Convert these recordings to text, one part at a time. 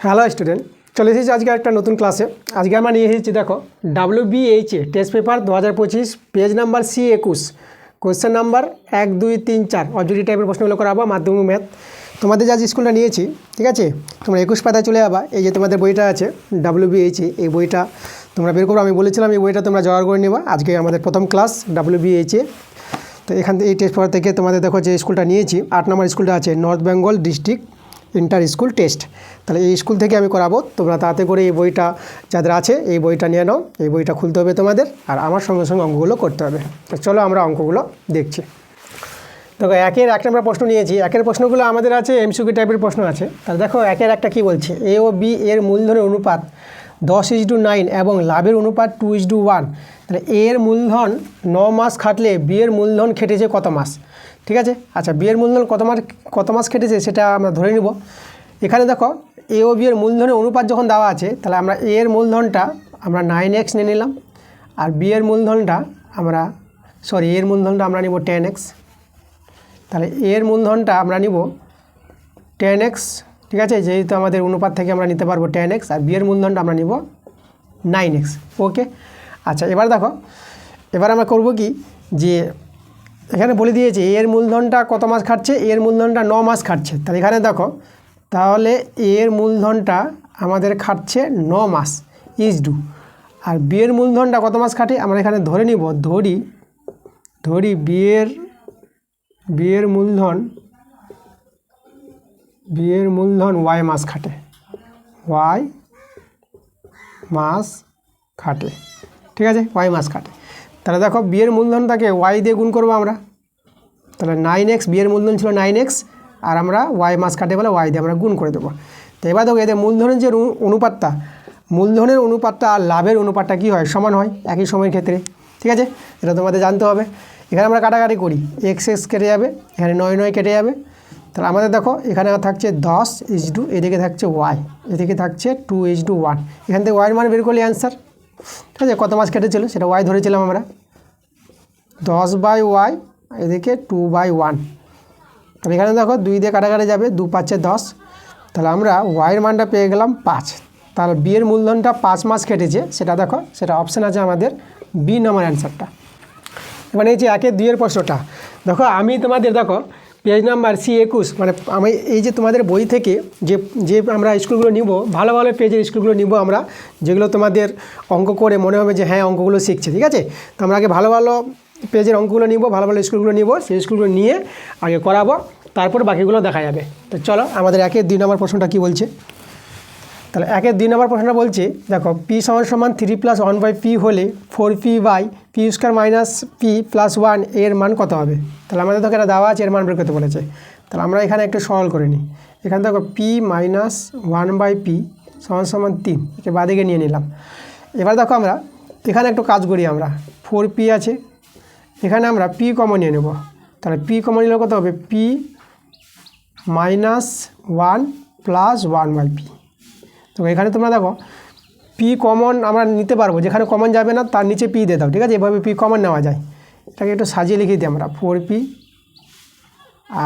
Hello student, চলে এসেছি আজকে একটা নতুন ক্লাসে। আজকে আমরা নিয়ে এসেছি দেখো WBHA test paper 2025 page number C21, question number 1, 2, 3, 4 objective টাইপের প্রশ্নগুলো করাবো মাধ্যমিক ম্যাথ। তোমাদের যে আজ স্কুলটা নিয়েছি, ঠিক আছে, তোমরা 21 পাতায় চলে যাবা। এই যে তোমাদের বইটা আছে WBHA, এই বইটা তোমরা বের করো। আমি বলেছিলাম এই বইটা তোমরা জোগাড় করে নেবা। আজকে আমাদের প্রথম ক্লাস WBHA। তো এখান থেকে এই টেস্ট পেপার থেকে তোমাদের দেখো যে স্কুলটা নিয়েছি 8 নম্বর স্কুলটা আছে north Bengal district inter school test. তাহলে এই স্কুল থেকে আমি করাবো। তোমরা তাতে করে এই বইটা যাদের আছে এই বইটা নিয়ে নাও। এই বইটা খুলতে হবে তোমাদের, আর আমার সঙ্গে সঙ্গে অঙ্কগুলো করতে হবে। তো চলো আমরা অঙ্কগুলো দেখছি। দেখো 1 নম্বর প্রশ্ন নিয়েছি। 1 প্রশ্নগুলো আমাদের আছে MCQ টাইপের প্রশ্ন আছে। তাহলে দেখো 1 একটা কী বলছে, A ও B এর মূলধনের অনুপাত 10:9 এবং লাভের অনুপাত 2:1। তাহলে A এর মূলধন 9 মাস খাটলে B এর মূলধন খেটেছে কত মাস? ঠিক আছে, আচ্ছা B এর মূলধন কত মাস খেটেছে সেটা আমরা ধরে নিব। এখানে দেখো A ও B এর মূলধনের অনুপাত যখন দেওয়া আছে, তাহলে আমরা A এর মূলধনটা আমরা 9x নিয়ে নিলাম, আর B এর মূলধনটা আমরা A এর মূলধনটা আমরা নিব 10x। তাহলে A এর মূলধনটা আমরা নিব 10x, ঠিক আছে, যেহেতু আমাদের অনুপাত থেকে আমরা নিতে পারবো 10x, আর B এর মূলধনটা আমরা নিব 9x। ওকে, আচ্ছা এবার দেখো, এবার আমরা করব কি, যে এখানে বলে দিয়েছে A এর মূলধনটা কত মাস খাটছে, A এর মূলধনটা 9 মাস খাটছে। তাহলে এখানে দেখো, তাহলে A এর মূলধনটা আমাদের খাটছে 9 মাস ইজডু, আর B এর মূলধনটা কত মাস খাটে আমরা এখানে ধরে নিব, ধরি B এর মূলধন Y মাস খাটে, Y মাস খাটে, ঠিক আছে, Y মাস খাটে। তাহলে দেখো B এর মূলধনটাকে Y দিয়ে গুণ করবো আমরা। তাহলে 9x, B এর মূলধন ছিল 9x, আর আমরা Y মাস খাটে বলে Y দিয়ে আমরা গুণ করে দেবো। তো এবার দেখো এদের মূলধনের যে অনুপাতটা, মূলধনের অনুপাতটা আর লাভের অনুপাতটা কী হয়, সমান হয় একই সময়ের ক্ষেত্রে, ঠিক আছে, এটা তোমাদের জানতে হবে। এখানে আমরা কাটাকাটি করি, x কেটে যাবে, এখানে 9 কেটে যাবে। তাহলে আমাদের দেখো এখানে থাকছে 10:, এদিকে থাকছে Y, এদিকে থাকছে 2:1। এখান থেকে Y এর মান বের করলে অ্যান্সার, ঠিক আছে, কত মাস কেটেছিল সেটা Y ধরেছিলাম আমরা, 10/Y, এদিকে 2/1। তাহলে এখানে দেখো 2 দিয়ে কাটাকাটি যাবে, 2 × 5 = 10। তাহলে আমরা Y এর মানটা পেয়ে গেলাম 5। তাহলে B এর মূলধনটা 5 মাস কেটেছে, সেটা দেখো, সেটা অপশান আছে আমাদের B নম্বর অ্যান্সারটা। মানে এই যে 1-2 প্রশ্নটা দেখো, আমি তোমাদের দেখো পেজ নাম্বার C21, মানে আমি এই যে তোমাদের বই থেকে যে আমরা স্কুলগুলো নিব, ভালো ভালো পেজের স্কুলগুলো নিব আমরা, যেগুলো তোমাদের অঙ্ক করে মনে হবে যে হ্যাঁ অঙ্কগুলো শিখছে, ঠিক আছে। তো আমরা আগে ভালো ভালো পেজের অঙ্কগুলো নিব, ভালো ভালো স্কুলগুলো নিব, সেই স্কুলগুলো নিয়ে আগে করাবো, তারপর বাকিগুলো দেখা যাবে। তো চলো আমাদের 1-2 নম্বর প্রশ্নটা কী বলছে। তাহলে 1-2 নম্বর প্রশ্নটা বলছে, দেখো P = 3 + 1/P হলে 4P/P² - P + 1 এর মান কত হবে? তাহলে আমাদের দেখো এটা দেওয়া আছে, এর মান বের করতে বলেছে। তাহলে আমরা এখানে একটু সরল করে নিই। এখানে দেখো P - 1/P = 3, একে বাদিকে নিয়ে নিলাম। এবার দেখো আমরা এখানে একটু কাজ করি, আমরা 4P আছে, এখানে আমরা P কমন নিয়ে নেব। তাহলে P কমন নিলে কত হবে, P - 1 + 1/P। তো এখানে তোমরা দেখো P কমন আমরা নিতে পারবো, যেখানে কমন যাবে না তার নিচে P দিয়ে দাও, ঠিক আছে, এভাবে P কমন নেওয়া যায়। এটাকে একটু সাজিয়ে লিখে দিই আমরা, 4P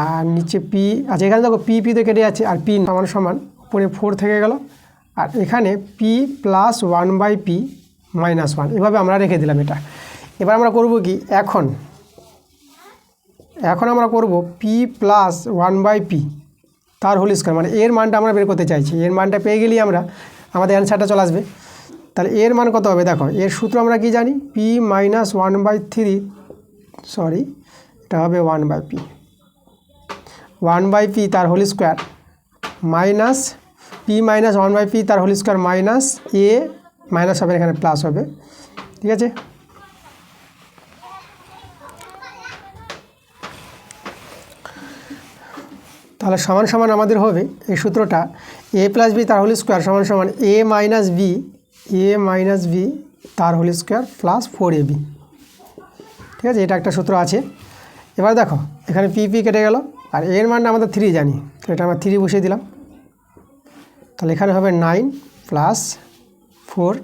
আর নিচে P আছে। এখানে দেখো P তো কেটে যাচ্ছে, আর P সমান উপরে 4 থেকে গেল, আর এখানে P + 1/P - 1, এভাবে আমরা রেখে দিলাম এটা। এবার আমরা করব কি, এখন আমরা করব P + 1/P তার হোল স্কয়ার, মানে এর মানটা আমরা বের করতে চাইছি। এর মানটা পেয়ে গেলেই আমাদের অ্যান্সারটা চলে আসবে। তাহলে এর মান কত হবে, দেখো এর সূত্র আমরা কি জানি, P - 1/3, এটা হবে 1/P, 1/P তার whole square minus P - 1/P তার whole square minus A minus হবে, এখানে প্লাস হবে, ঠিক আছে। তাহলে সমান আমাদের হবে এই সূত্রটা, A + B তার হোল স্কয়ার = A - B তার হোল স্কয়ার প্লাস 4AB, ঠিক আছে, এটা একটা সূত্র আছে। এবার দেখো এখানে P কেটে গেল, আর এর মানটা আমাদের 3 জানি, তো এটা আমরা 3 বসিয়ে দিলাম। তাহলে এখানে হবে 9 + 4,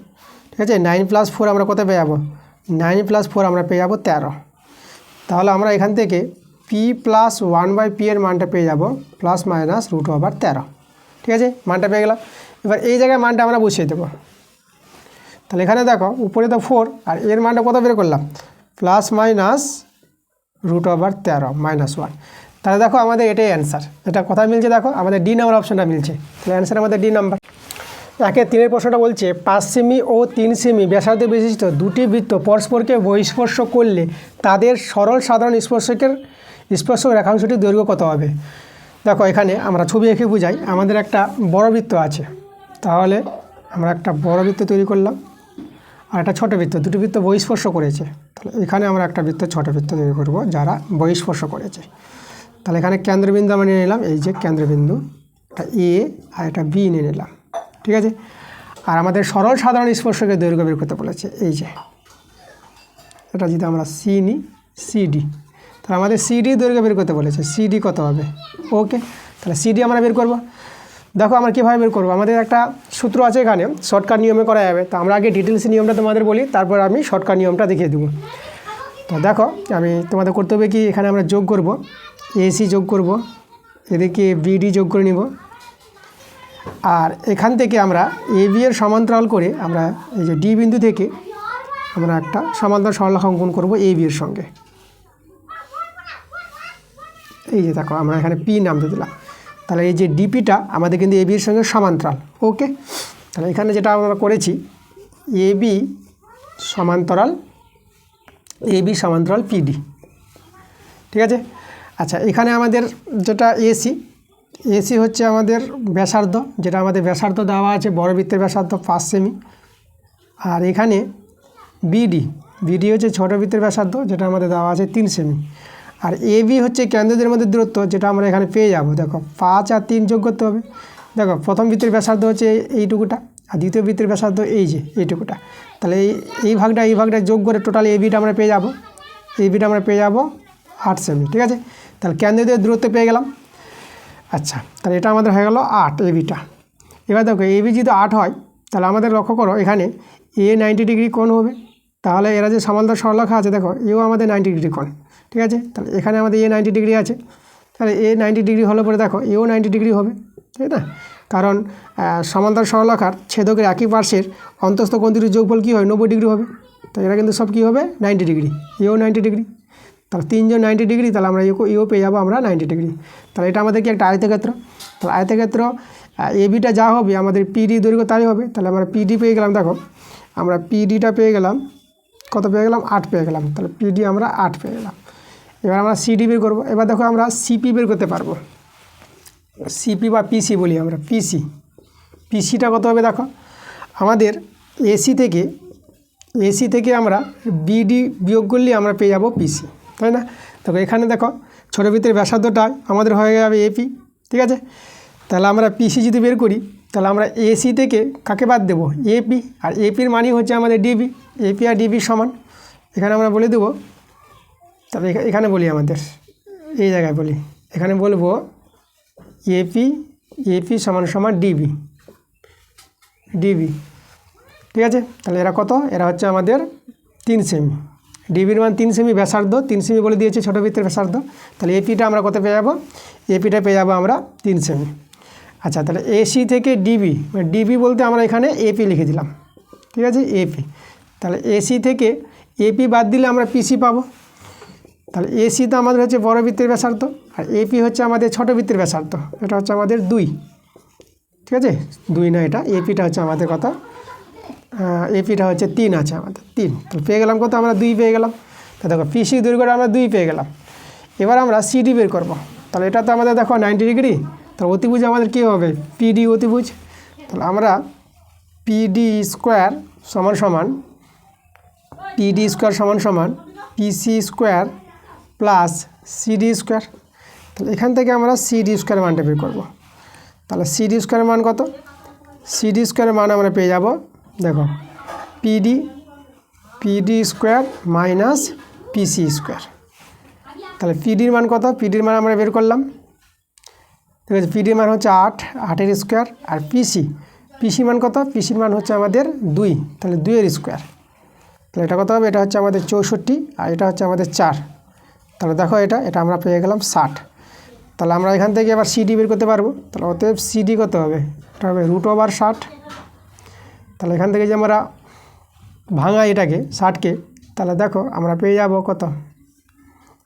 ঠিক আছে, 9 + 4 আমরা কত পেয়ে যাবো, 9 + 4 আমরা পেয়ে যাবো 13। তাহলে আমরা এখান থেকে P + 1/P এর মানটা পেয়ে যাব ±√13, ঠিক আছে, মানটা পেয়ে গেলাম। এবার এই জায়গায় মানটা আমরা বসিয়ে দেবো। তাহলে এখানে দেখো উপরে তো 4 আর এর মানটা কত বের করলাম, প্লাস মাইনাস √13 -1। তাহলে দেখো আমাদের এটাই অ্যান্সার। এটা কোথায় মিলছে দেখো, আমাদের ডি নাম্বার অপশনটা মিলছে। তাহলে অ্যান্সার আমাদের ডি নাম্বার। 1-3 প্রশ্নটা বলছে 5 সেমি ও 3 সেমি ব্যাসার্ধ বিশিষ্ট দুটি বৃত্ত পরস্পরকে বহিঃস্পর্শ করলে তাদের সরল সাধারণ স্পর্শক রেখাংশটির দৈর্ঘ্য কত হবে। দেখো এখানে আমরা ছবি এঁকে বুঝাই। আমাদের একটা বড় বৃত্ত আছে, তাহলে আমরা একটা বড় বৃত্ত তৈরি করলাম আর একটা ছোটো বৃত্ত, দুটি বৃত্ত বহিঃস্পর্শ করেছে। তাহলে এখানে আমরা একটা বৃত্ত ছোটো বৃত্ত তৈরি করব যারা বহিঃস্পর্শ করেছে। তাহলে এখানে কেন্দ্রবিন্দু আমরা নিয়ে নিলাম, এই যে কেন্দ্রবিন্দু, এটা এ আর এটা বি নিয়ে নিলাম, ঠিক আছে। আর আমাদের সরল সাধারণ স্পর্শকের দৈর্ঘ্য বের করতে বলেছে, এই যে এটা যদি আমরা সি নিই, সিডি, তাহলে আমাদের সিডি দৈর্ঘ্য বের করতে বলেছে, সিডি কত হবে। ওকে, তাহলে সিডি আমরা বের করব। দেখো আমরা কীভাবে বের করবো, আমাদের একটা সূত্র আছে এখানে, শর্টকাট নিয়মে করা যাবে। তো আমরা আগে ডিটেলস নিয়মটা তোমাদের বলি, তারপর আমি শর্টকাট নিয়মটা দেখিয়ে দেবো। তো দেখো আমি তোমাদের করতে হবে কি, এখানে আমরা যোগ করব, এসি যোগ করব, এদিকে বিডি যোগ করে নিব, আর এখান থেকে আমরা এবি এর সমান্তরাল করে আমরা এই যে ডি বিন্দু থেকে আমরা একটা সমান্তরাল সরলরেখা অঙ্কন করব এবি এর সঙ্গে। এই যে দেখো আমরা এখানে পি নাম দিয়ে দিলাম। তাহলে এই যে ডিপিটা আমাদের কিন্তু এবি এর সঙ্গে সমান্তরাল। ওকে, তাহলে এখানে যেটা আমরা করেছি, এবি সমান্তরাল পিডি, ঠিক আছে। আচ্ছা, এখানে আমাদের যেটা এসি হচ্ছে আমাদের ব্যাসার্ধ, যেটা আমাদের ব্যাসার্ধ দেওয়া আছে, বড় বৃত্তের ব্যাসার্ধ 5 সেমি। আর এখানে বিডি হচ্ছে ছোটো বৃত্তের ব্যাসার্ধ, যেটা আমাদের দেওয়া আছে 3 সেমি। আর এবি হচ্ছে কেন্দ্রদের মধ্যে দূরত্ব, যেটা আমরা এখানে পেয়ে যাব। দেখো 5 আর 3 যোগ করতে হবে। দেখো প্রথম বৃত্তের ব্যাসার্ধ হচ্ছে এইটুকুটা, আর দ্বিতীয় বৃত্তের ব্যাসার্ধ এই যে এইটুকুটা। তাহলে এই ভাগটা যোগ করে টোটাল এবিটা আমরা পেয়ে যাব 8 সেমি, ঠিক আছে। তাহলে কেন্দ্রদের দূরত্ব পেয়ে গেলাম। আচ্ছা, তাহলে এটা আমাদের হয়ে গেল 8 এবিটা। এবার দেখো এবি যদি 8 হয়, তাহলে আমাদের লক্ষ্য করো এখানে এ 90 ডিগ্রি কোণ হবে। তাহলে এরা যে সমান্তরাল সরলরেখা আছে, দেখো এও আমাদের 90 ডিগ্রি কোণ, ঠিক আছে। তাহলে এখানে আমাদের এ 90 ডিগ্রি আছে, তাহলে এ 90 ডিগ্রি হলে পরে দেখো এও 90 ডিগ্রি হবে, তাই না। কারণ সমান্তরাল সরলরেখার ছেদকের একই পার্শ্বের অন্তঃস্থ কোণ দুটির যোগফল কী হয়, 90 ডিগ্রি হবে। তো এরা কিন্তু সব কী হবে, 90 ডিগ্রি, এও 90 ডিগ্রি। তাহলে 3 জন 90 ডিগ্রি, তাহলে আমরা এও পেয়ে যাবো আমরা 90 ডিগ্রি। তাহলে এটা আমাদের কি একটা আয়তক্ষেত্র। তাহলে আয়তক্ষেত্র এবিটা যা হবে আমাদের পিডি দৈর্ঘ্য তাই হবে। তাহলে আমরা পিডি পেয়ে গেলাম। দেখো আমরা পিডিটা পেয়ে গেলাম, কত পেয়ে গেলাম, 8 পেয়ে গেলাম। তাহলে পিডি আমরা 8 পেয়ে গেলাম। এবার আমরা সিডি বের করবো। এবার দেখো আমরা সিপি বের করতে পারবো, সিপি বা পিসি বলি আমরা, পিসিটা কত হবে। দেখো আমাদের এসি থেকে আমরা বিডি বিয়োগ করলে আমরা পেয়ে যাবো পিসি, তাই না। দেখো এখানে দেখো ছোটো বৃত্তের ব্যাসার্ধটা আমাদের হয়ে যাবে এপি, ঠিক আছে। তাহলে আমরা পিসি যদি বের করি, তাহলে আমরা এসি থেকে কাকে বাদ দেবো, এপি। আর এপির মানই হচ্ছে আমাদের ডিবি, এপি আর ডিবি সমান। এখানে আমরা বলে দেবো, তবে এখানে বলি আমাদের এই জায়গায় বলি, এখানে বলবো এপি সমান ডিবি, ঠিক আছে। তাহলে এরা কত, এরা হচ্ছে আমাদের 3 সেমি। ডিবির মান 3 সেমি, ব্যাসার্ধ 3 সেমি বলে দিয়েছে ছোটো বৃত্তের ব্যাসার্ধ। তাহলে এপিটা আমরা কত পেয়ে যাবো, এপিটা পেয়ে যাবো আমরা 3 সেমি। আচ্ছা, তাহলে এসি থেকে ডিবি, মানে ডিবি বলতে আমরা এখানে এপি লিখে দিলাম, ঠিক আছে, এপি। তাহলে এসি থেকে এপি বাদ দিলে আমরা পিসি পাবো। তাহলে এসি তো আমাদের হচ্ছে বড় বৃত্তের ব্যাসার্ধ, আর এপি হচ্ছে আমাদের ছোটো বৃত্তের ব্যাসার্ধ, এটা হচ্ছে আমাদের 2, ঠিক আছে। 2 না, এটা এপিটা হচ্ছে আমাদের কত, এপিটা হচ্ছে 3 আছে আমাদের 3। তাহলে পেয়ে গেলাম কত, আমরা 2 পেয়ে গেলাম। তা দেখো পিসি দৈর্ঘ্যটা আমরা 2 পেয়ে গেলাম। এবার আমরা সিডি বের করব। তাহলে এটা তো আমাদের দেখো 90 ডিগ্রি। তাহলে অতিভুজ আমাদের কী হবে, পিডি অতিভুজ। তাহলে আমরা পিডি স্কোয়ার সমান পিসি স্কোয়ার প্লাস সিডি স্কোয়ার। তাহলে এখান থেকে আমরা সিডি স্কোয়ার মানটা বের করব। তাহলে সিডি স্কোয়ারের মান কত, সিডি স্কোয়ারের মান আমরা পেয়ে যাব, দেখো পিডি স্কোয়ার মাইনাস পিসি স্কোয়ার। তাহলে পিডির মান কত, পিডির মান আমরা বের করলাম, ঠিক আছে। পিডির মান হচ্ছে 8 স্কোয়ার। আর পিসি মান কত, পিসির মান হচ্ছে আমাদের 2, তাহলে 2 স্কোয়ার। তাহলে এটা কত হবে, এটা হচ্ছে আমাদের 64, আর এটা হচ্ছে আমাদের 4। তাহলে দেখো এটা আমরা পেয়ে গেলাম 60। তাহলে আমরা এখান থেকে এবার সিডি বের করতে পারবো। তাহলে অতএব সিডি কত হবে, এটা হবে √60। তাহলে এখান থেকে যে আমরা ভাঙা এটাকে 60কে, তাহলে দেখো আমরা পেয়ে যাব কত,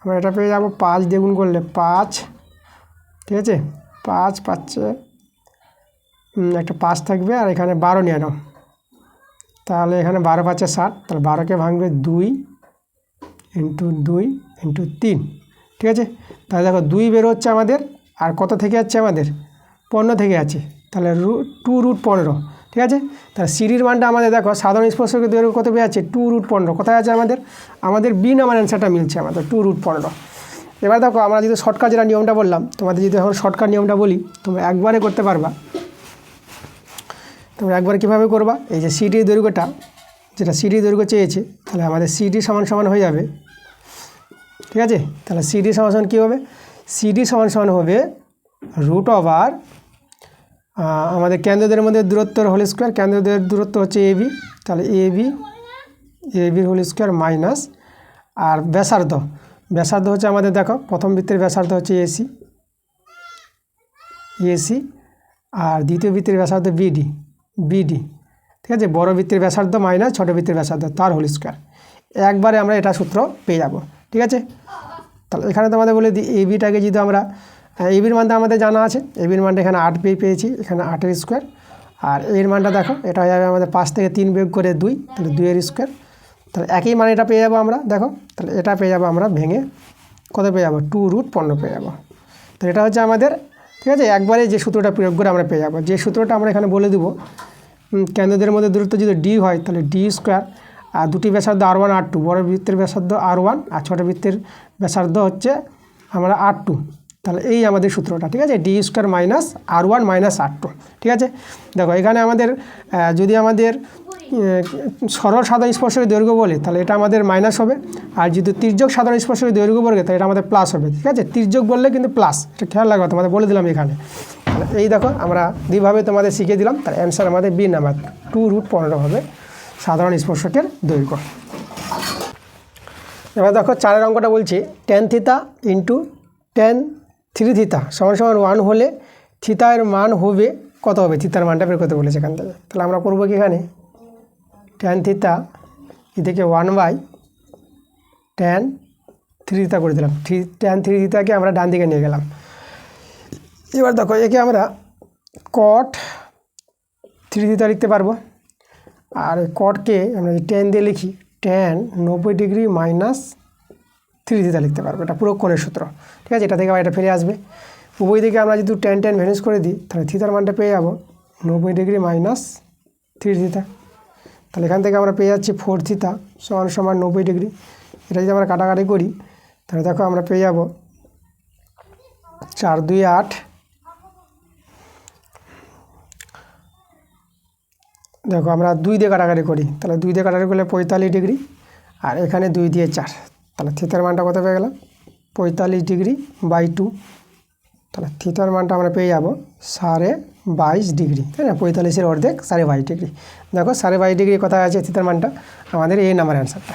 আমরা এটা পেয়ে যাব 5 দিয়ে গুণ করলে 5, ঠিক আছে, 5 পাচ্ছে একটা 5 থাকবে, আর এখানে 12 নিয়ে নাও, তাহলে এখানে 12 পাচ্ছে 60। তাহলে 12কে ভাঙবে 2 × 2 × 3, ঠিক আছে। তাহলে দেখো 2 বের হচ্ছে আমাদের, আর কত থেকে যাচ্ছে আমাদের 15 থেকে আছে, তাহলে 2√15, ঠিক আছে। তাহলে সিডির মানটা আমাদের দেখো সাধারণ স্পর্শকের দৈর্ঘ্য কত পেয়ে আছে, 2√15 কোথায় আছে আমাদের বি নাম্বার অ্যান্সারটা মিলছে আমাদের 2√15। এবার দেখো আমরা যদি শর্টকাট যেটা নিয়মটা বললাম, তোমাদের যদি এখন শর্টকাট নিয়মটা বলি তোমরা একবারে করতে পারবা। তোমরা একবার কীভাবে করবা, এই যে সিডির দৈর্ঘ্যটা, যেটা সিডির দৈর্ঘ্য চেয়েছে, তাহলে আমাদের সিডি সমান সমান হয়ে যাবে, ঠিক আছে। তাহলে সিডি সমান সমান কী হবে, সিডি সমান সমান হবে √ আমাদের কেন্দ্রদের মধ্যে দূরত্বর হোল স্কোয়ার, কেন্দ্রদের দূরত্ব হচ্ছে এবি, তাহলে এবির হোল স্কোয়ার মাইনাস, আর ব্যাসার্ধ হচ্ছে আমাদের দেখো প্রথম বৃত্তের ব্যাসার্ধ হচ্ছে এসি, আর দ্বিতীয় বৃত্তের ব্যাসার্ধ বিডি, ঠিক আছে। বড় বৃত্তের ব্যাসার্ধ মাইনাস ছোটো বৃত্তের ব্যাসার্ধ তার হোল স্কোয়ার। একবারে আমরা এটা সূত্র পেয়ে যাব, ঠিক আছে। তাহলে এখানে তোমাদের বলে দিই এবিটাকে যদি আমরা, এবির মানটা আমাদের জানা আছে, এবির মানটা এখানে 8 পেয়েছি, এখানে 8-এর স্কোয়ার, আর এর মানটা দেখো এটা হয়ে যাবে আমাদের 5 থেকে 3 বিয়োগ করে 2, তাহলে 2-এর স্কোয়ার। তাহলে একই মান এটা পেয়ে যাবো আমরা, দেখো তাহলে এটা পেয়ে যাবো আমরা ভেঙে কত পেয়ে যাবো, 2√15 পেয়ে যাবো। তো এটা হচ্ছে আমাদের, ঠিক আছে, একবারে যে সূত্রটা প্রয়োগ করে আমরা পেয়ে যাবো। যে সূত্রটা আমরা এখানে বলে দেবো, কেন্দ্রদের মধ্যে দূরত্ব যদি ডি হয় তাহলে d², আর দুটি ব্যাসার্ধ R1 R2, বড় বৃত্তের ব্যাসার্ধ R1 আর ছোটো বৃত্তের ব্যাসার্ধ হচ্ছে আমরা R2, তাহলে এই আমাদের সূত্রটা, ঠিক আছে, d² - R1 - R2, ঠিক আছে। দেখো এখানে আমাদের যদি আমাদের সরল সাধারণ স্পর্শকের দৈর্ঘ্য বলে তাহলে এটা আমাদের মাইনাস হবে, আর যদি তির্যক সাধারণ স্পর্শকের দৈর্ঘ্য বলে তাহলে এটা আমাদের প্লাস হবে, ঠিক আছে। তির্যক বললে কিন্তু প্লাস, এটা খেয়াল রাখো, তোমাদের বলে দিলাম এখানে। এই দেখো আমরা দুইভাবে তোমাদের শিখিয়ে দিলাম, তার অ্যান্সার আমাদের বি নাম্বার 2√15 হবে সাধারণ স্পর্শকের দৈর্ঘ্য। এবার দেখো 4-এর অঙ্কটা বলছে tan θ × tan 3θ = 1 হলে থিতার মান হবে কত হবে, থিতার মানটা বের করতে বলেছে এখান থেকে। তাহলে আমরা করবো কি, এখানে tan θ এদিকে 1/tan 3θ করে দিলাম, tan 3θকে আমরা ডান দিকে নিয়ে গেলাম। এবার দেখো একে আমরা cot 3θ লিখতে পারবো, আর কটকে আমরা tan দিয়ে লিখি tan 90° - 3θ লিখতে পারবো, এটা পুরো কোণের সূত্র, ঠিক আছে। এটা থেকে আবার এটা ফিরে আসবে, উভয় দিকে আমরা যদি tan ভ্যানিশ করে দিই তাহলে থিতার মানটা পেয়ে যাবো 90° - 3θ। তাহলে এখান থেকে আমরা পেয়ে যাচ্ছি 4θ = 90°। এটা যদি আমরা কাটাকাটি করি তাহলে দেখো আমরা পেয়ে যাব 4 2 8, দেখো আমরা 2 দিয়ে কাটাকাটি করি, তাহলে 2 দিয়ে কাটাকাটি করলে 45°, আর এখানে 2 দিয়ে 4, তাহলে থিতার মানটা কত পেয়ে গেলাম 45°/2, তাহলে থিতার মানটা আমরা পেয়ে যাব 22.5°, তাই না। 45-এর অর্ধেক 22.5°। দেখো 22.5° কোথায় আছে থিতার মানটা, আমাদের এই নাম্বার অ্যান্সারটা।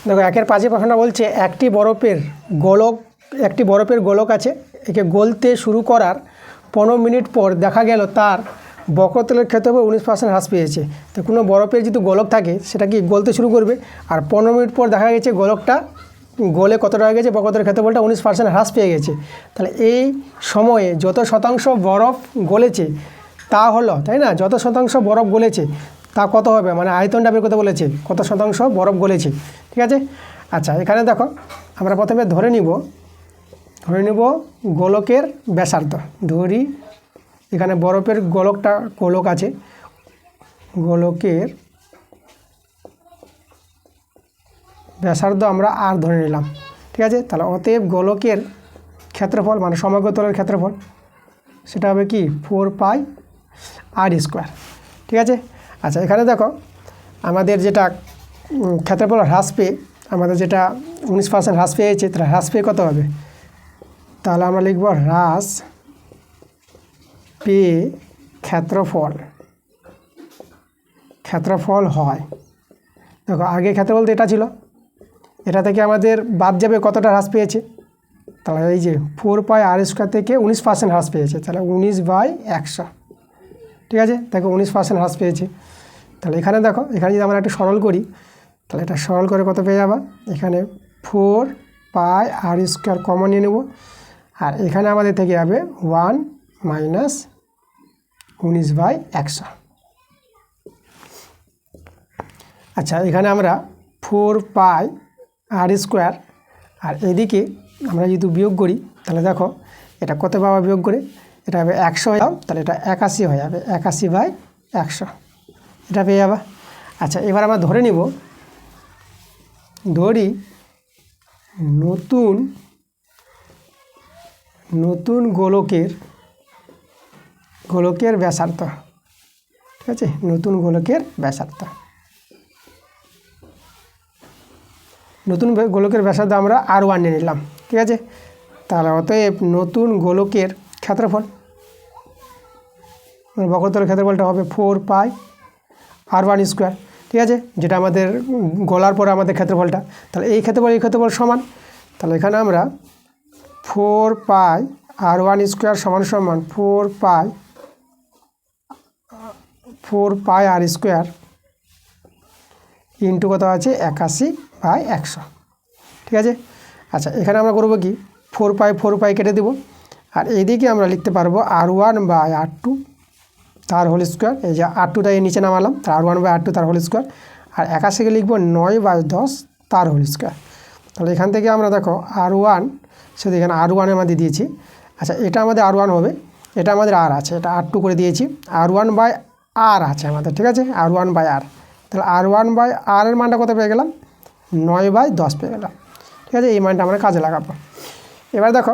দেখো 1-এর 5 প্রশ্নটা বলছে একটি বরফের গোলক আছে, একে গলতে শুরু করার 15 মিনিট পর দেখা গেল তার বক্রতলের ক্ষেত্রফল 19% হ্রাস পেয়েছে। তো কোনো বরফের যদি গোলক থাকে সেটা কি গলতে শুরু করবে, আর 15 মিনিট পর দেখা গেছে গোলকটা গলে কতটা হয়ে গেছে, বক্রতলের ক্ষেত্রফলটা 19% হ্রাস পেয়ে গেছে। তাহলে এই সময়ে যত শতাংশ বরফ গলেছে তা হলো, তাই না, যত শতাংশ বরফ গলেছে তা কত হবে, মানে আয়তনটা বের করতে বলেছে, কত শতাংশ বরফ গলেছে, ঠিক আছে। আচ্ছা এখানে দেখো আমরা প্রথমে ধরে নিব গোলকের ব্যাসার্ধ, ধরি এখানে বরফের গোলক আছে, গোলকের ব্যাসার্ধ আমরা আর ধরে নিলাম, ঠিক আছে। তাহলে অতএব গোলকের ক্ষেত্রফল মানে সমগ্র তলের ক্ষেত্রফল সেটা হবে কি 4πr², ঠিক আছে। আচ্ছা এখানে দেখো আমাদের যেটা ক্ষেত্রফল হ্রাস পেয়ে আমাদের যেটা 19% হ্রাস পেয়েছে, তাহলে হ্রাস পেয়ে কত হবে, তাহলে আমরা লিখব হ্রাস পেয়ে ক্ষেত্রফল হয়। দেখো আগে ক্ষেত্রফল তো এটা ছিল, এটা থেকে আমাদের বাদ যাবে কতটা হ্রাস পেয়েছে, তাহলে এই যে 4πr² থেকে 19% হ্রাস পেয়েছে, তাহলে 19/100। ঠিক আছে, দেখো 19% হ্রাস পেয়েছে। তাহলে এখানে দেখো, এখানে যদি আমরা একটু সরল করি, তাহলে এটা সরল করে কত পেয়ে যাবা, এখানে 4πr² কমন নিয়ে নেব, আর এখানে আমাদের থেকে যাবে 1 - 19/100। আচ্ছা, এখানে আমরা 4πr² আর এদিকে আমরা যদি বিয়োগ করি, তাহলে দেখো এটা কত পাবা বিয়োগ করে, এটা হবে 100 হয়ে যাবে, তাহলে এটা 81 হয়ে যাবে, 81/100 এটা পেয়ে যাবা। আচ্ছা, এবার আমরা ধরে নিব, ধরি নতুন গোলকের ব্যাসার্ধ। ঠিক আছে, নতুন গোলকের ব্যাসার্ধ, নতুন গোলকের ব্যাসার্ধ আমরা R1 নিয়ে নিলাম। ঠিক আছে, তাহলে অতএব নতুন গোলকের ক্ষেত্রফল, বক্রতলের ক্ষেত্রফলটা হবে 4πr²। ঠিক আছে, যেটা আমাদের গলার পরে আমাদের ক্ষেত্রফলটা, তাহলে এই ক্ষেত্রফল সমান। তাহলে এখানে আমরা 4πr² সমান 4πr² ইন্টু কত আছে 81/100। ঠিক আছে, আচ্ছা এখানে আমরা করবো কি, 4π কেটে দেবো, আর এইদিকে আমরা লিখতে পারবো R1/R2 তার হোল স্কোয়ার। এই যে R2টা এর নিচে নামালাম, তার R1/R2 তার হোল স্কোয়ার, আর 81কে লিখবো 9/10 তার হোল স্কোয়ার। তাহলে এখান থেকে আমরা দেখো R1, সেটা এখানে R1 আমাদের দিয়েছি। আচ্ছা, এটা আমাদের R1 হবে, এটা আমাদের R আছে, এটা R2 করে দিয়েছি, R1/R আছে আমাদের। ঠিক আছে, R1/R, তাহলে R1/R এর মানটা কত পেয়ে গেলাম, 9/10 পেয়ে গেলাম। ঠিক আছে, এই মানটা আমরা কাজে লাগাবো। এবার দেখো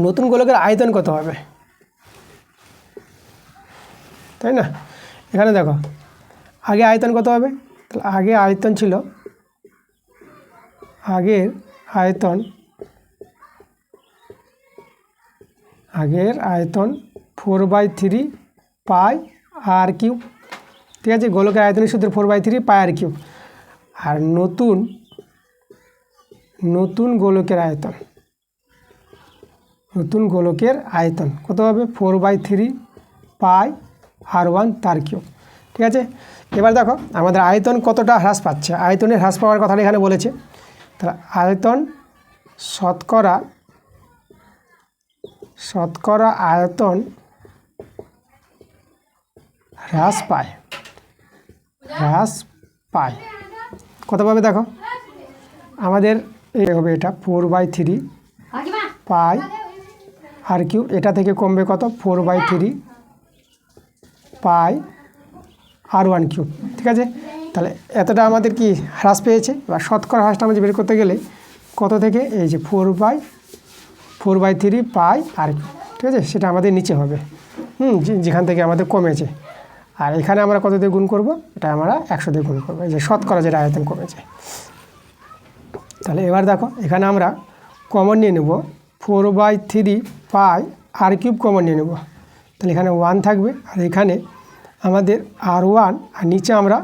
নতুন গোলকের আয়তন কত হবে, তাই না? এখানে দেখো আগে আয়তন কত হবে, তাহলে আগের আয়তন 4/3πr³। ঠিক আছে, গোলকের আয়তনের সূত্র 4/3πr³। আর নতুন গোলকের আয়তন কত হবে, 4/3πr1 তার কিউব। ঠিক আছে, এবার দেখো আমাদের আয়তন কতটা হ্রাস পাচ্ছে, আয়তনের হ্রাস পাওয়ার কথাটা এখানে বলেছে। তাহলে আয়তন শতকরা আয়তন হ্রাস পায় কত পাবে, দেখো আমাদের এই হবে এটা 4/3πr³, এটা থেকে কমবে কত, 4/3πr1³। ঠিক আছে, তাহলে এতটা আমাদের কি হ্রাস পেয়েছে। এবার শতকরা হ্রাসটা আমাদের বের করতে গেলে কত থেকে, এই যে 4/3πr³। ঠিক আছে, সেটা আমাদের নিচে হবে, যেখান থেকে আমাদের কমেছে। আর এখানে আমরা কত দিয়ে গুণ করব, এটা আমরা 100 দিয়ে গুণ করবো, এই যে শতকরা যেটা আয়তন কমেছে। তাহলে এবার দেখো এখানে আমরা কমন নিয়ে নেব, 4/3πr³ কমন নিয়ে নেব। তাহলে এখানে 1 থাকবে, আর এখানে আমাদের R1, আর নিচে আমরা